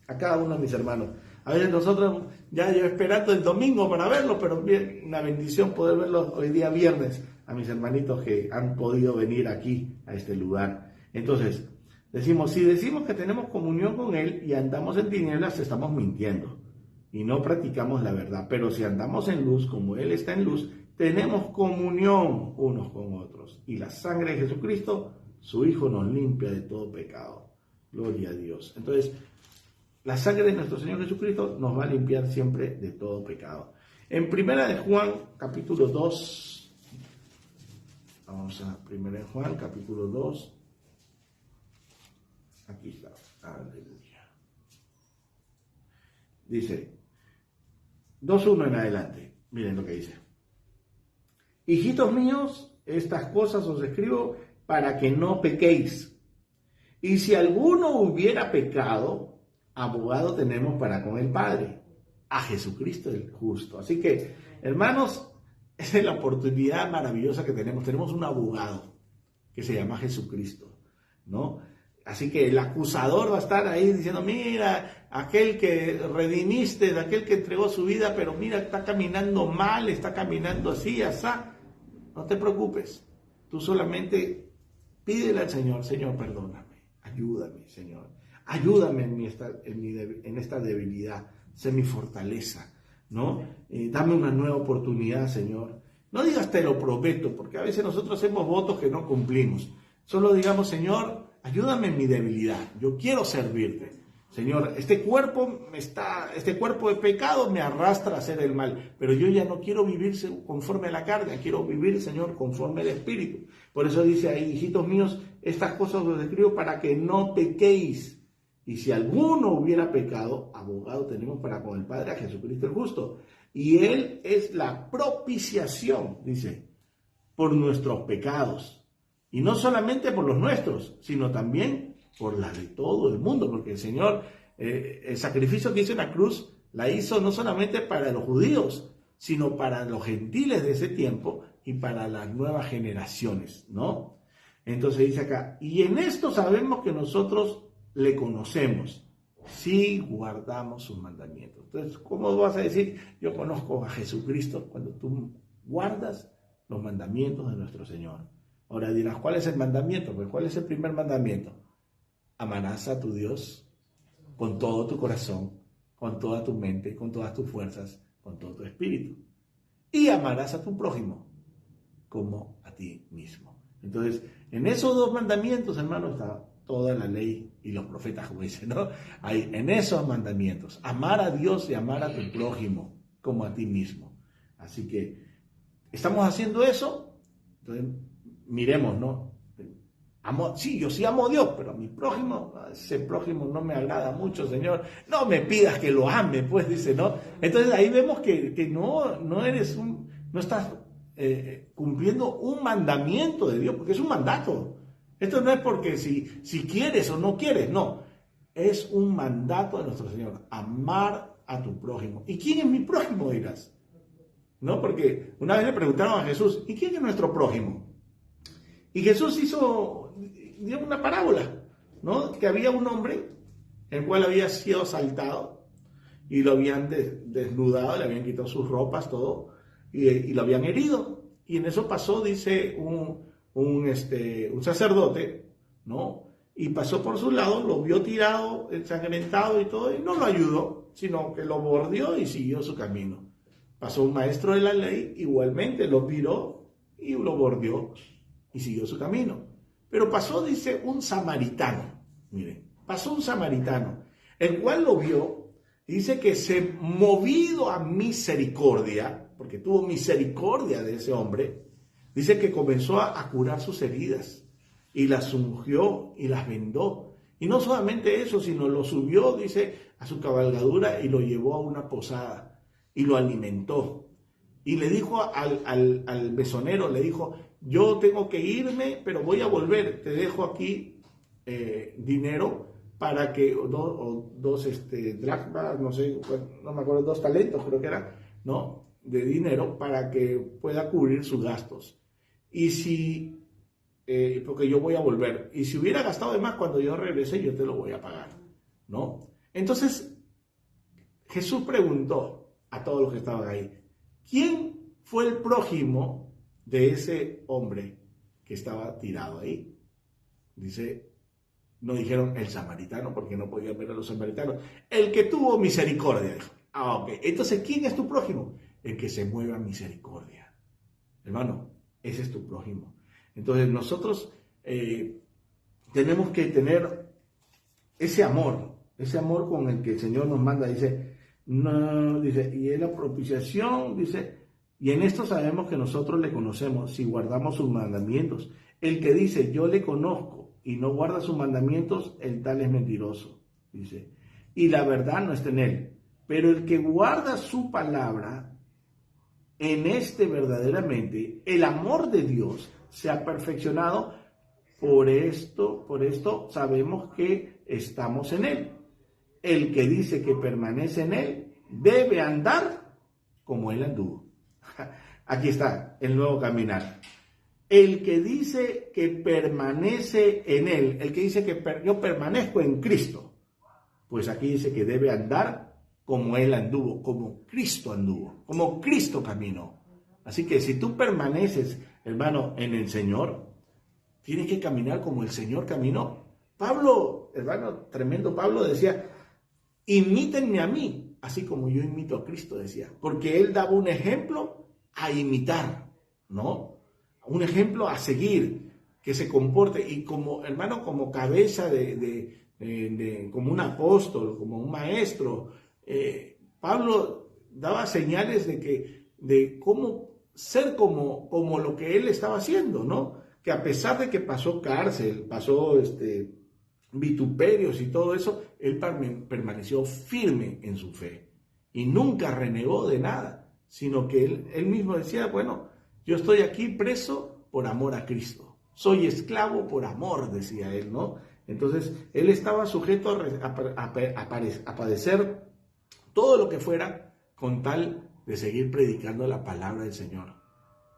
a cada uno de mis hermanos. A veces nosotros ya yo esperando el domingo para verlos, pero bien, una bendición poder verlos hoy día viernes, a mis hermanitos que han podido venir aquí, a este lugar. Entonces, si decimos que tenemos comunión con él y andamos en tinieblas, estamos mintiendo y no practicamos la verdad. Pero si andamos en luz, como él está en luz, tenemos comunión unos con otros. Y la sangre de Jesucristo, su Hijo, nos limpia de todo pecado. Gloria a Dios. Entonces, la sangre de nuestro Señor Jesucristo nos va a limpiar siempre de todo pecado. En Primera de Juan, capítulo 2, vamos a Primera de Juan, capítulo 2, aquí está, aleluya. Dice, 2:1 en adelante, miren lo que dice. Hijitos míos, estas cosas os escribo para que no pequéis. Y si alguno hubiera pecado, abogado tenemos para con el Padre, a Jesucristo el justo. Así que, hermanos, esa es la oportunidad maravillosa que tenemos. Tenemos un abogado que se llama Jesucristo, ¿no? Así que el acusador va a estar ahí diciendo, mira, aquel que redimiste, aquel que entregó su vida, pero mira, está caminando mal, está caminando así, asá. No te preocupes. Tú solamente pídele al Señor, Señor, perdóname, ayúdame, Señor. Ayúdame en esta debilidad, sé mi fortaleza, ¿no? Dame una nueva oportunidad, Señor. No digas te lo prometo, porque a veces nosotros hacemos votos que no cumplimos. Solo digamos, Señor, ayúdame en mi debilidad. Yo quiero servirte. Señor, este cuerpo de pecado me arrastra a hacer el mal, pero yo ya no quiero vivir conforme a la carne, quiero vivir, Señor, conforme al Espíritu. Por eso dice ahí, hijitos míos, estas cosas os escribo para que no pequéis. Y si alguno hubiera pecado, abogado tenemos para con el Padre, a Jesucristo el justo. Y Él es la propiciación, dice, por nuestros pecados. Y no solamente por los nuestros, sino también por la de todo el mundo. Porque el Señor, el sacrificio que hizo en la cruz, la hizo no solamente para los judíos, sino para los gentiles de ese tiempo y para las nuevas generaciones, ¿no? Entonces dice acá, y en esto sabemos que nosotros le conocemos si guardamos sus mandamientos. Entonces, ¿cómo vas a decir yo conozco a Jesucristo? Cuando tú guardas los mandamientos de nuestro Señor. Ahora dirás, ¿cuál es el mandamiento? Pues, ¿cuál es el primer mandamiento? Amarás a tu Dios con todo tu corazón, con toda tu mente, con todas tus fuerzas, con todo tu espíritu. Y amarás a tu prójimo como a ti mismo. Entonces, en esos dos mandamientos, hermano, está toda la ley y los profetas, como dicen, ¿no? Hay en esos mandamientos, amar a Dios y amar a tu prójimo como a ti mismo. Así que, ¿estamos haciendo eso? Entonces, miremos, ¿no? Sí, yo sí amo a Dios, pero a mi prójimo, ese prójimo no me agrada mucho, Señor. No me pidas que lo ame, pues, dice, ¿no? Entonces, ahí vemos que no estás cumpliendo un mandamiento de Dios, porque es un mandato. Esto no es porque si quieres o no quieres, no. Es un mandato de nuestro Señor, amar a tu prójimo. ¿Y quién es mi prójimo, dirás? ¿No? Porque una vez le preguntaron a Jesús, ¿y quién es nuestro prójimo? Y Jesús dio una parábola, ¿no? Que había un hombre, el cual había sido asaltado, y lo habían desnudado, le habían quitado sus ropas, todo, y lo habían herido. Y en eso pasó, dice, un sacerdote, ¿no? Y pasó por su lado, lo vio tirado, ensangrentado y todo, y no lo ayudó, sino que lo bordeó y siguió su camino. Pasó un maestro de la ley, igualmente lo miró y lo bordeó y siguió su camino. Pero pasó, dice, un samaritano, miren, pasó un samaritano, el cual lo vio, y dice que movido a misericordia, porque tuvo misericordia de ese hombre, dice que comenzó a curar sus heridas y las ungió y las vendó. Y no solamente eso, sino lo subió, dice, a su cabalgadura y lo llevó a una posada y lo alimentó. Y le dijo al mesonero, le dijo, yo tengo que irme, pero voy a volver. Te dejo aquí dinero para que, dos dracmas, no sé, no me acuerdo, 2 talentos creo que era, ¿no? De dinero para que pueda cubrir sus gastos. Y porque yo voy a volver. Y si hubiera gastado de más cuando yo regrese, yo te lo voy a pagar, ¿no? Entonces, Jesús preguntó a todos los que estaban ahí, ¿quién fue el prójimo de ese hombre que estaba tirado ahí? Dice, no dijeron el samaritano, porque no podían ver a los samaritanos. El que tuvo misericordia, dijo. Ok. Entonces, ¿quién es tu prójimo? El que se mueve a misericordia. Hermano, ese es tu prójimo. Entonces nosotros tenemos que tener ese amor con el que el Señor nos manda. Dice, y es la propiciación, dice, y en esto sabemos que nosotros le conocemos si guardamos sus mandamientos. El que dice, yo le conozco y no guarda sus mandamientos, el tal es mentiroso, dice, y la verdad no está en él. Pero el que guarda su palabra, en verdaderamente el amor de Dios se ha perfeccionado. Por esto sabemos que estamos en él. El que dice que permanece en él debe andar como él anduvo. Aquí está el nuevo caminar. El que dice que permanece en él, el que dice que yo permanezco en Cristo, pues aquí dice que debe andar como él anduvo, como Cristo anduvo, como Cristo caminó. Así que si tú permaneces, hermano, en el Señor, tienes que caminar como el Señor caminó. Pablo, hermano, tremendo Pablo, decía, imítenme a mí, así como yo imito a Cristo, decía, porque él daba un ejemplo a imitar, ¿no? Un ejemplo a seguir, que se comporte, y como hermano, como cabeza como un apóstol, como un maestro, Pablo daba señales de cómo ser como lo que él estaba haciendo, ¿no? Que a pesar de que pasó cárcel, pasó vituperios y todo eso, él permaneció firme en su fe y nunca renegó de nada, sino que él mismo decía, bueno, yo estoy aquí preso por amor a Cristo, soy esclavo por amor, decía él, ¿no? Entonces, él estaba sujeto a padecer todo lo que fuera con tal de seguir predicando la palabra del Señor.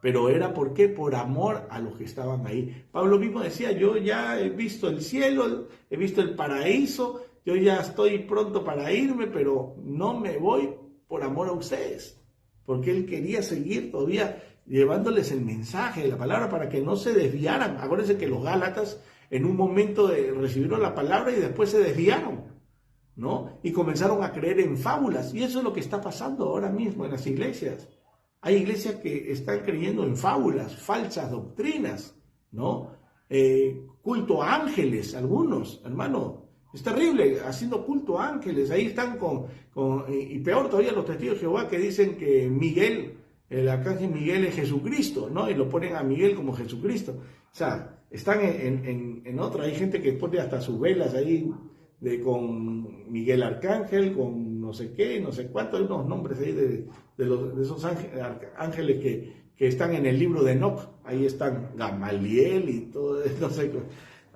Pero era, ¿por qué? Por amor a los que estaban ahí. Pablo mismo decía, yo ya he visto el cielo, he visto el paraíso, yo ya estoy pronto para irme, pero no me voy por amor a ustedes. Porque él quería seguir todavía llevándoles el mensaje de la palabra para que no se desviaran. Acuérdense que los Gálatas en un momento recibieron la palabra y después se desviaron, ¿no? Y comenzaron a creer en fábulas. Y eso es lo que está pasando ahora mismo en las iglesias. Hay iglesias que están creyendo en fábulas, falsas doctrinas, ¿no? Culto a ángeles, algunos, hermano. Es terrible, haciendo culto a ángeles. Ahí están y peor todavía los testigos de Jehová que dicen que Miguel, el arcángel Miguel es Jesucristo, ¿no? Y lo ponen a Miguel como Jesucristo. O sea, están en otra. Hay gente que pone hasta sus velas ahí con Miguel Arcángel, con no sé qué, no sé cuánto, hay unos nombres ahí de esos ángeles que están en el libro de Enoch. Ahí están Gamaliel y todo, no sé,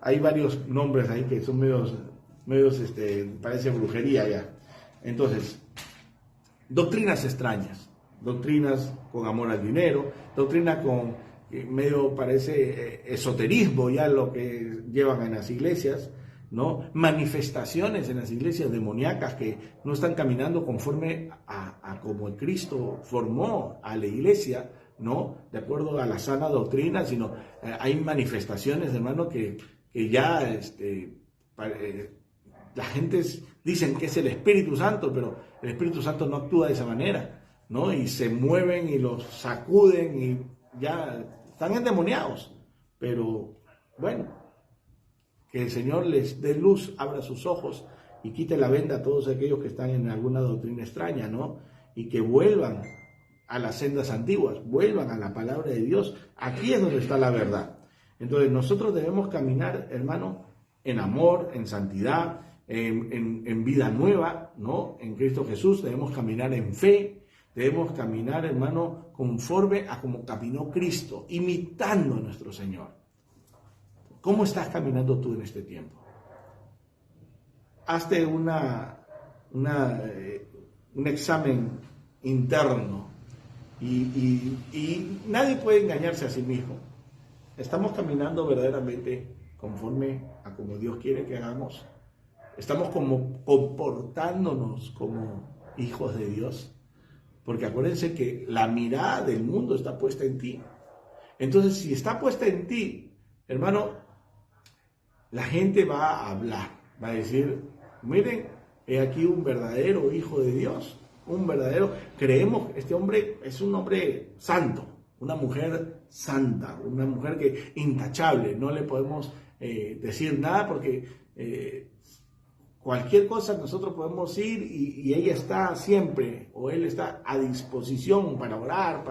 hay varios nombres ahí que son medios parece brujería ya. Entonces, doctrinas extrañas, doctrinas con amor al dinero, doctrina con medio parece esoterismo ya lo que llevan en las iglesias, ¿no? Manifestaciones en las iglesias demoníacas que no están caminando conforme a como el Cristo formó a la iglesia, ¿no? De acuerdo a la sana doctrina, sino hay manifestaciones, hermano, que ya la gente dicen que es el Espíritu Santo, pero el Espíritu Santo no actúa de esa manera, ¿no? Y se mueven y los sacuden y ya están endemoniados. Pero bueno, que el Señor les dé luz, abra sus ojos y quite la venda a todos aquellos que están en alguna doctrina extraña, ¿no? Y que vuelvan a las sendas antiguas, vuelvan a la palabra de Dios. Aquí es donde está la verdad. Entonces nosotros debemos caminar, hermano, en amor, en santidad, en vida nueva, ¿no? En Cristo Jesús. Debemos caminar en fe, debemos caminar, hermano, conforme a como caminó Cristo, imitando a nuestro Señor. ¿Cómo estás caminando tú en este tiempo? Hazte un examen interno y nadie puede engañarse a sí mismo. ¿Estamos caminando verdaderamente conforme a como Dios quiere que hagamos? ¿Estamos comportándonos como hijos de Dios? Porque acuérdense que la mirada del mundo está puesta en ti. Entonces, si está puesta en ti, hermano, la gente va a hablar, va a decir, miren, he aquí un verdadero hijo de Dios, creemos, este hombre es un hombre santo, una mujer santa, una mujer que intachable, no le podemos decir nada porque cualquier cosa nosotros podemos ir y ella está siempre, o él está a disposición para orar,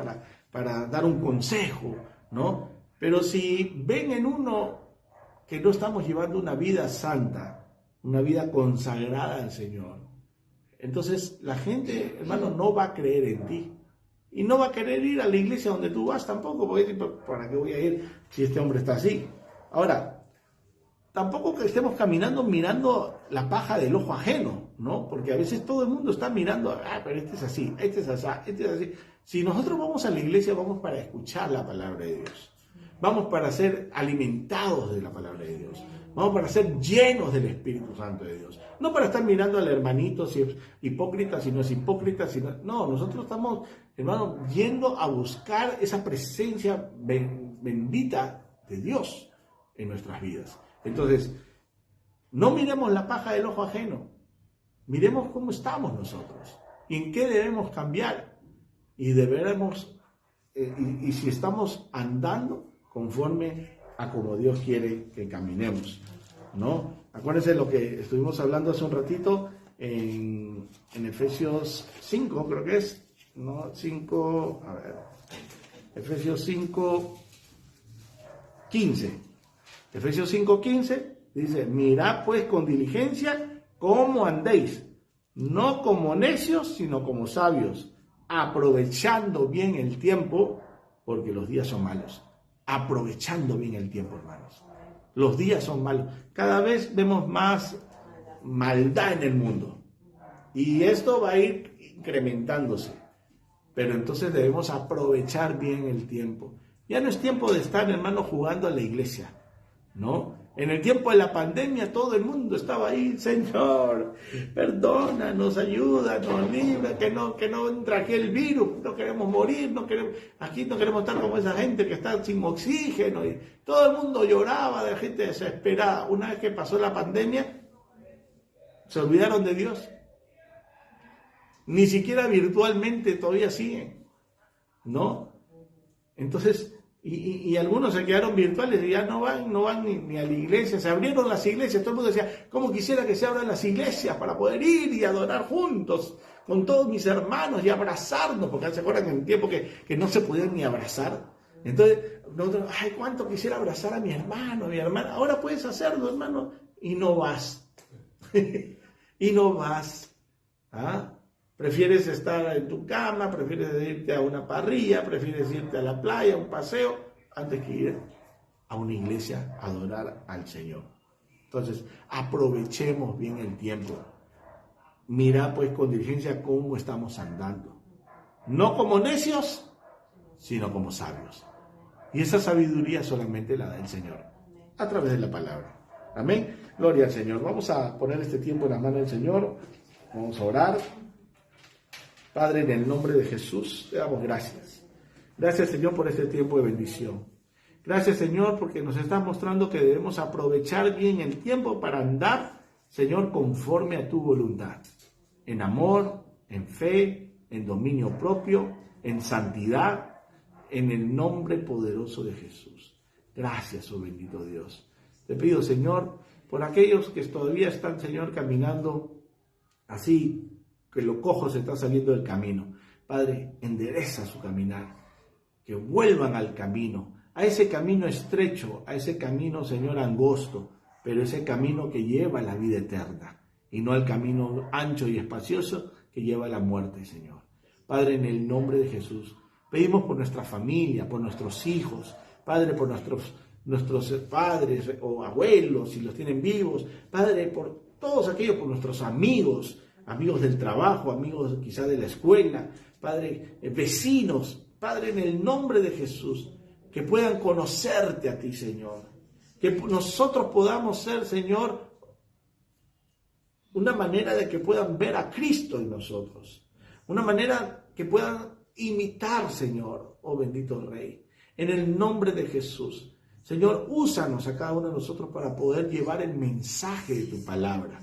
para dar un consejo, ¿no? Pero si ven en uno que no estamos llevando una vida santa, una vida consagrada al Señor, entonces la gente, hermano, no va a creer en ti. Y no va a querer ir a la iglesia donde tú vas tampoco, porque ¿para qué voy a ir si este hombre está así? Ahora, tampoco que estemos caminando mirando la paja del ojo ajeno, ¿no? Porque a veces todo el mundo está mirando, pero este es así, este es así, este es así. Si nosotros vamos a la iglesia, vamos para escuchar la palabra de Dios. Vamos para ser alimentados de la palabra de Dios. Vamos para ser llenos del Espíritu Santo de Dios. No para estar mirando al hermanito si es hipócrita, si no es hipócrita. No, nosotros estamos, hermano, yendo a buscar esa presencia bendita de Dios en nuestras vidas. Entonces, no miremos la paja del ojo ajeno. Miremos cómo estamos nosotros. ¿Y en qué debemos cambiar? Y deberemos, y si estamos andando conforme a como Dios quiere que caminemos, ¿no? Acuérdense lo que estuvimos hablando hace un ratito en Efesios 5, creo que es, ¿no? 5, a ver, Efesios 5, 15. Efesios 5, 15 dice, mirad pues con diligencia cómo andéis, no como necios, sino como sabios, aprovechando bien el tiempo, porque los días son malos. Aprovechando bien el tiempo, hermanos. Los días son malos. Cada vez vemos más maldad en el mundo. Y esto va a ir incrementándose. Pero entonces debemos aprovechar bien el tiempo. Ya no es tiempo de estar, hermanos, jugando a la iglesia, ¿no? En el tiempo de la pandemia todo el mundo estaba ahí, Señor, perdónanos, ayúdanos, libra, que no entra aquí el virus, no queremos morir, aquí no queremos estar como esa gente que está sin oxígeno. Y todo el mundo lloraba de gente desesperada. Una vez que pasó la pandemia, se olvidaron de Dios. Ni siquiera virtualmente todavía siguen, ¿no? Entonces, y algunos se quedaron virtuales y ya no van ni a la iglesia. Se abrieron las iglesias, todo el mundo decía, ¿cómo quisiera que se abran las iglesias para poder ir y adorar juntos con todos mis hermanos y abrazarnos? Porque se acuerdan en el tiempo que no se podían ni abrazar. Entonces, nosotros, ay, cuánto quisiera abrazar a mi hermano, a mi hermana. Ahora puedes hacerlo, hermano, y no vas. Y no vas. ¿Ah? Prefieres estar en tu cama, prefieres irte a una parrilla, prefieres irte a la playa, a un paseo, antes que ir a una iglesia a adorar al Señor. Entonces, aprovechemos bien el tiempo. Mira pues con diligencia cómo estamos andando. No como necios, sino como sabios. Y esa sabiduría solamente la da el Señor, a través de la palabra. Amén. Gloria al Señor. Vamos a poner este tiempo en la mano del Señor. Vamos a orar. Padre, en el nombre de Jesús, te damos gracias. Gracias, Señor, por este tiempo de bendición. Gracias, Señor, porque nos estás mostrando que debemos aprovechar bien el tiempo para andar, Señor, conforme a tu voluntad. En amor, en fe, en dominio propio, en santidad, en el nombre poderoso de Jesús. Gracias, oh bendito Dios. Te pido, Señor, por aquellos que todavía están, Señor, caminando así, que lo cojo se está saliendo del camino. Padre, endereza su caminar, que vuelvan al camino, a ese camino estrecho, a ese camino, Señor, angosto, pero ese camino que lleva a la vida eterna, y no al camino ancho y espacioso que lleva a la muerte, Señor. Padre, en el nombre de Jesús, pedimos por nuestra familia, por nuestros hijos, Padre, por nuestros padres o abuelos, si los tienen vivos, Padre, por todos aquellos, por nuestros amigos del trabajo, amigos quizá de la escuela, Padre, vecinos, Padre, en el nombre de Jesús, que puedan conocerte a ti, Señor, que nosotros podamos ser, Señor, una manera de que puedan ver a Cristo en nosotros, una manera que puedan imitar, Señor, oh bendito Rey, en el nombre de Jesús. Señor, úsanos a cada uno de nosotros para poder llevar el mensaje de tu palabra.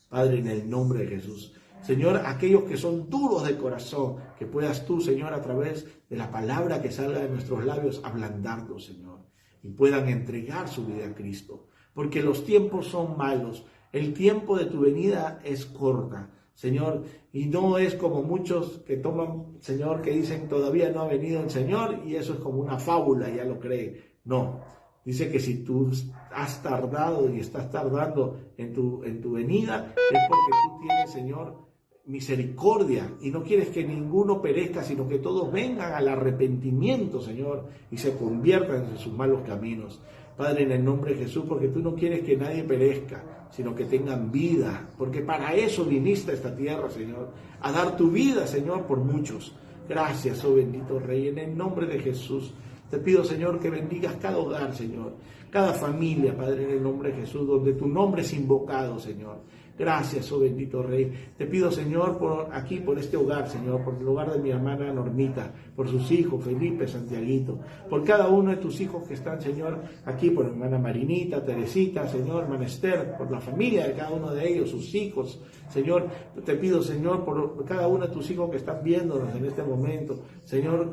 Padre, en el nombre de Jesús. Señor, aquellos que son duros de corazón, que puedas tú, Señor, a través de la palabra que salga de nuestros labios, ablandarlos, Señor, y puedan entregar su vida a Cristo. Porque los tiempos son malos. El tiempo de tu venida es corta, Señor, y no es como muchos que toman, Señor, que dicen todavía no ha venido el Señor, y eso es como una fábula, ya lo cree. No. Dice que si tú has tardado y estás tardando en tu venida, es porque tú tienes, Señor, misericordia y no quieres que ninguno perezca, sino que todos vengan al arrepentimiento, Señor, y se conviertan en sus malos caminos. Padre, en el nombre de Jesús, porque tú no quieres que nadie perezca, sino que tengan vida, porque para eso viniste a esta tierra, Señor, a dar tu vida, Señor, por muchos. Gracias, oh bendito Rey, en el nombre de Jesús. Te pido, Señor, que bendigas cada hogar, Señor, cada familia, Padre, en el nombre de Jesús, donde tu nombre es invocado, Señor. Gracias, oh bendito Rey. Te pido, Señor, por aquí, por este hogar, Señor, por el hogar de mi hermana Normita, por sus hijos, Felipe, Santiaguito, por cada uno de tus hijos que están, Señor, aquí, por mi hermana Marinita, Teresita, Señor, hermana Esther, por la familia de cada uno de ellos, sus hijos, Señor. Te pido, Señor, por cada uno de tus hijos que están viéndonos en este momento, Señor,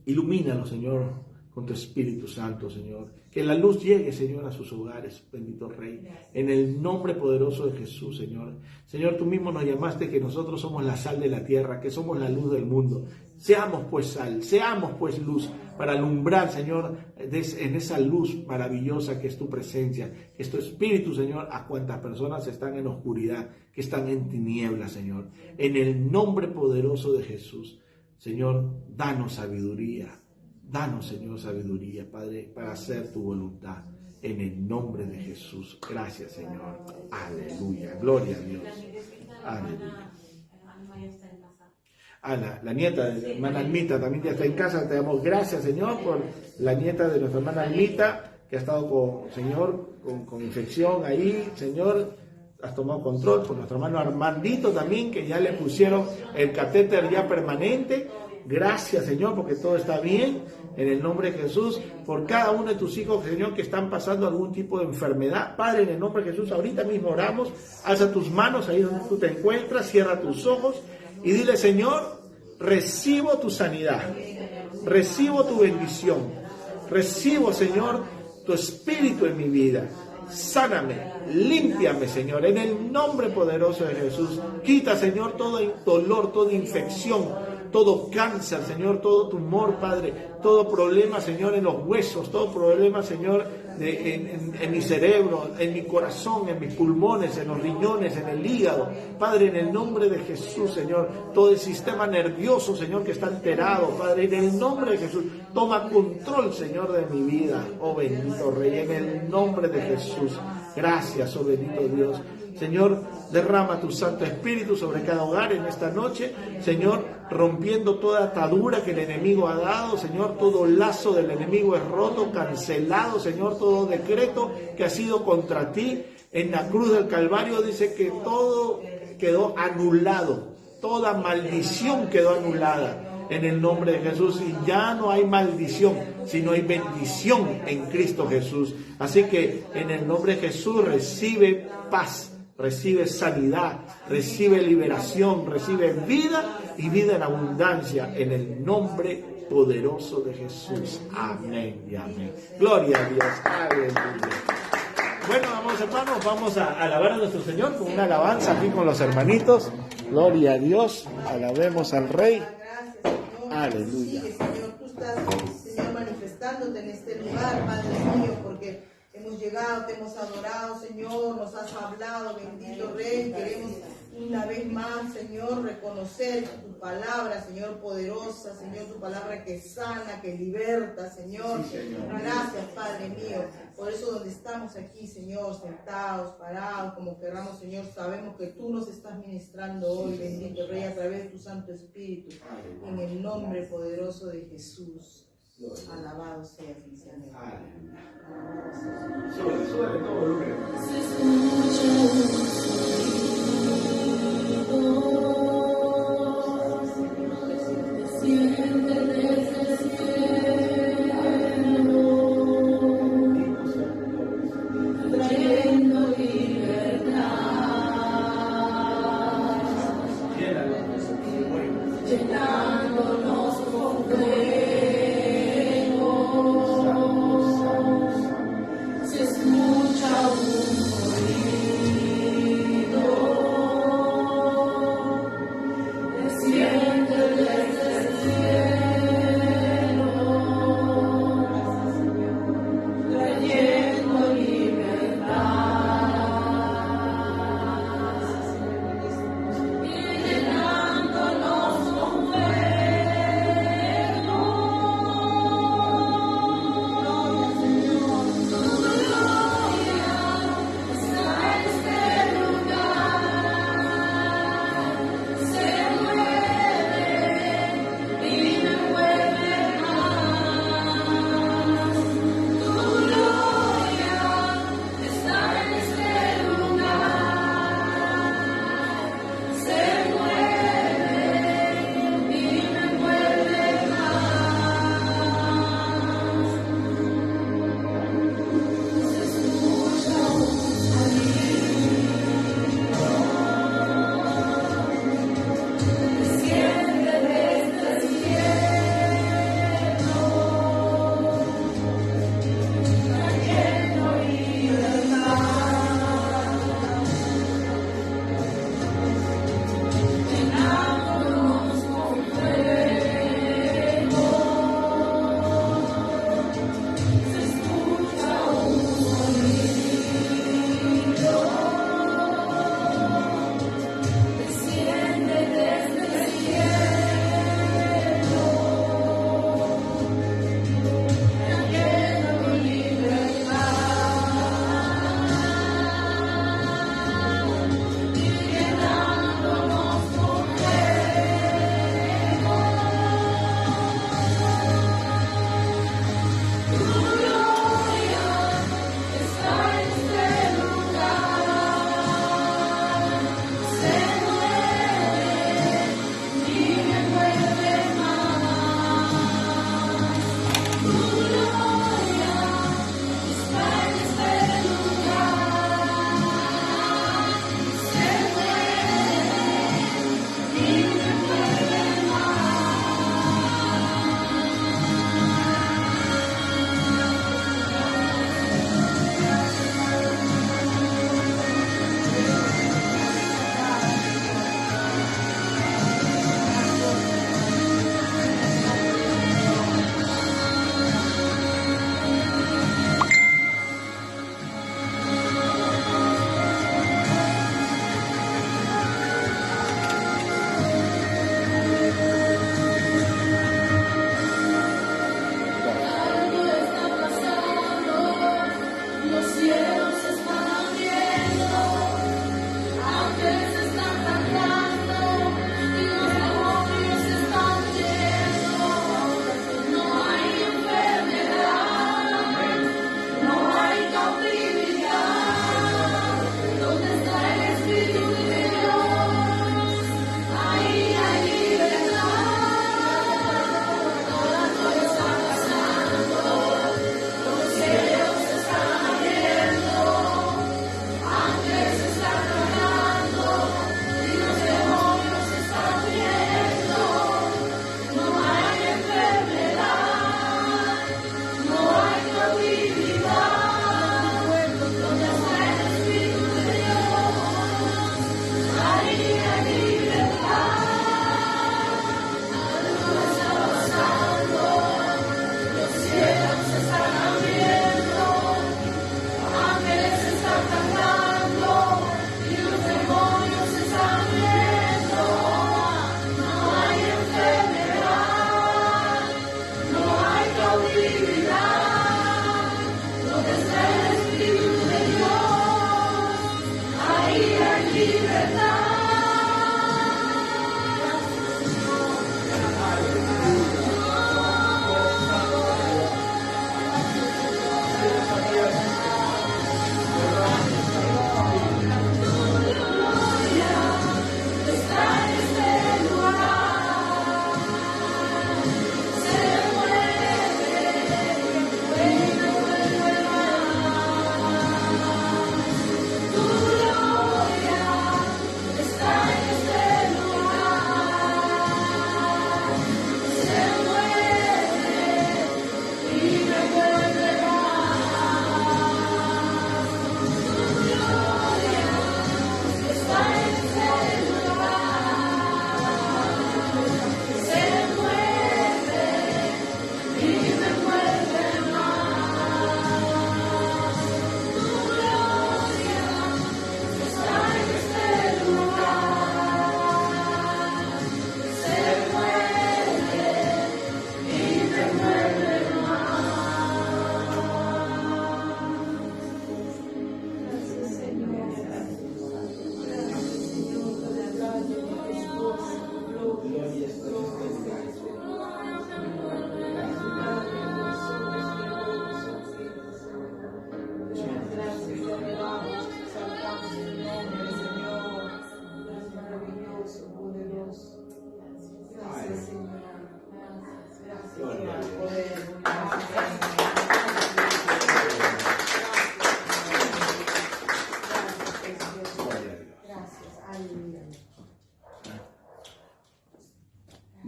ilumínalo, Señor, con tu Espíritu Santo, Señor. Que la luz llegue, Señor, a sus hogares, bendito Rey. En el nombre poderoso de Jesús, Señor. Señor, tú mismo nos llamaste que nosotros somos la sal de la tierra, que somos la luz del mundo. Seamos pues sal, seamos pues luz, para alumbrar, Señor, en esa luz maravillosa que es tu presencia, que es tu Espíritu, Señor, a cuantas personas están en oscuridad, que están en tinieblas, Señor. En el nombre poderoso de Jesús, Señor, danos sabiduría. Danos, Señor, sabiduría, Padre, para hacer tu voluntad. En el nombre de Jesús. Gracias, Señor. Aleluya. Gloria a Dios. Aleluya. La nieta de la hermana Almita también ya está en casa. Te damos gracias, Señor, por la nieta de nuestra hermana Almita, que ha estado con, Señor, con infección ahí, Señor. Has tomado control por nuestro hermano Armandito también, que ya le pusieron el catéter ya permanente. Gracias, Señor, porque todo está bien, en el nombre de Jesús, por cada uno de tus hijos, Señor, que están pasando algún tipo de enfermedad. Padre, en el nombre de Jesús, ahorita mismo oramos, alza tus manos ahí donde tú te encuentras, cierra tus ojos y dile, Señor, recibo tu sanidad, recibo tu bendición, recibo, Señor, tu espíritu en mi vida. Sáname, límpiame, Señor, en el nombre poderoso de Jesús. Quita, Señor, todo dolor, toda infección, todo cáncer, Señor, todo tumor, Padre, todo problema, Señor, en los huesos, todo problema, Señor, en mi cerebro, en mi corazón, en mis pulmones, en los riñones, en el hígado. Padre, en el nombre de Jesús, Señor, todo el sistema nervioso, Señor, que está alterado, Padre, en el nombre de Jesús, toma control, Señor, de mi vida, oh bendito Rey, en el nombre de Jesús. Gracias, oh bendito Dios. Señor, derrama tu Santo Espíritu sobre cada hogar en esta noche, Señor, rompiendo toda atadura que el enemigo ha dado, Señor, todo lazo del enemigo es roto, cancelado, Señor, todo decreto que ha sido contra ti en la cruz del Calvario, dice que todo quedó anulado, toda maldición quedó anulada en el nombre de Jesús, y ya no hay maldición, sino hay bendición en Cristo Jesús. Así que en el nombre de Jesús recibe paz, recibe sanidad, recibe liberación, recibe vida y vida en abundancia en el nombre poderoso de Jesús. Amén y amén. Gloria a Dios. Aleluya. Bueno, vamos, hermanos, vamos a alabar a nuestro Señor con una alabanza aquí con los hermanitos. Gloria a Dios. Alabemos al Rey. Aleluya. Señor, tú estás, Señor, manifestándote en este lugar, Padre mío, porque hemos llegado, te hemos adorado, Señor, nos has hablado, bendito Rey. Queremos una vez más, Señor, reconocer tu palabra, Señor, poderosa, Señor, tu palabra que sana, que liberta, Señor. Sí, Señor. Gracias, Padre mío. Por eso donde estamos aquí, Señor, sentados, parados, como querramos, Señor, sabemos que tú nos estás ministrando hoy, bendito Rey, a través de tu Santo Espíritu, en el nombre poderoso de Jesús. Alabado sea oficialmente. Sobre todo lo que llenándonos con se escucha un sonido.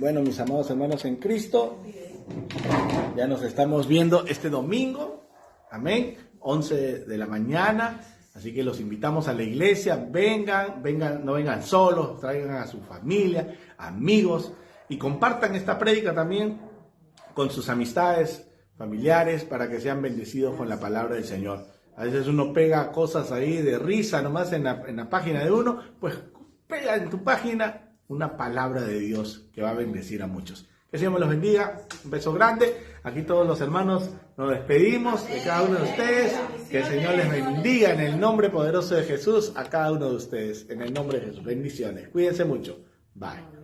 Bueno, mis amados hermanos en Cristo, ya nos estamos viendo este domingo, amén, 11 de la mañana, así que los invitamos a la iglesia, vengan, no vengan solos, traigan a su familia, amigos, y compartan esta prédica también con sus amistades, familiares, para que sean bendecidos con la palabra del Señor. A veces uno pega cosas ahí de risa nomás en la página de uno, pues pega en tu página una palabra de Dios que va a bendecir a muchos. Que el Señor me los bendiga, un beso grande. Aquí todos los hermanos nos despedimos de cada uno de ustedes. Que el Señor les bendiga en el nombre poderoso de Jesús a cada uno de ustedes. En el nombre de Jesús. Bendiciones. Cuídense mucho. Bye.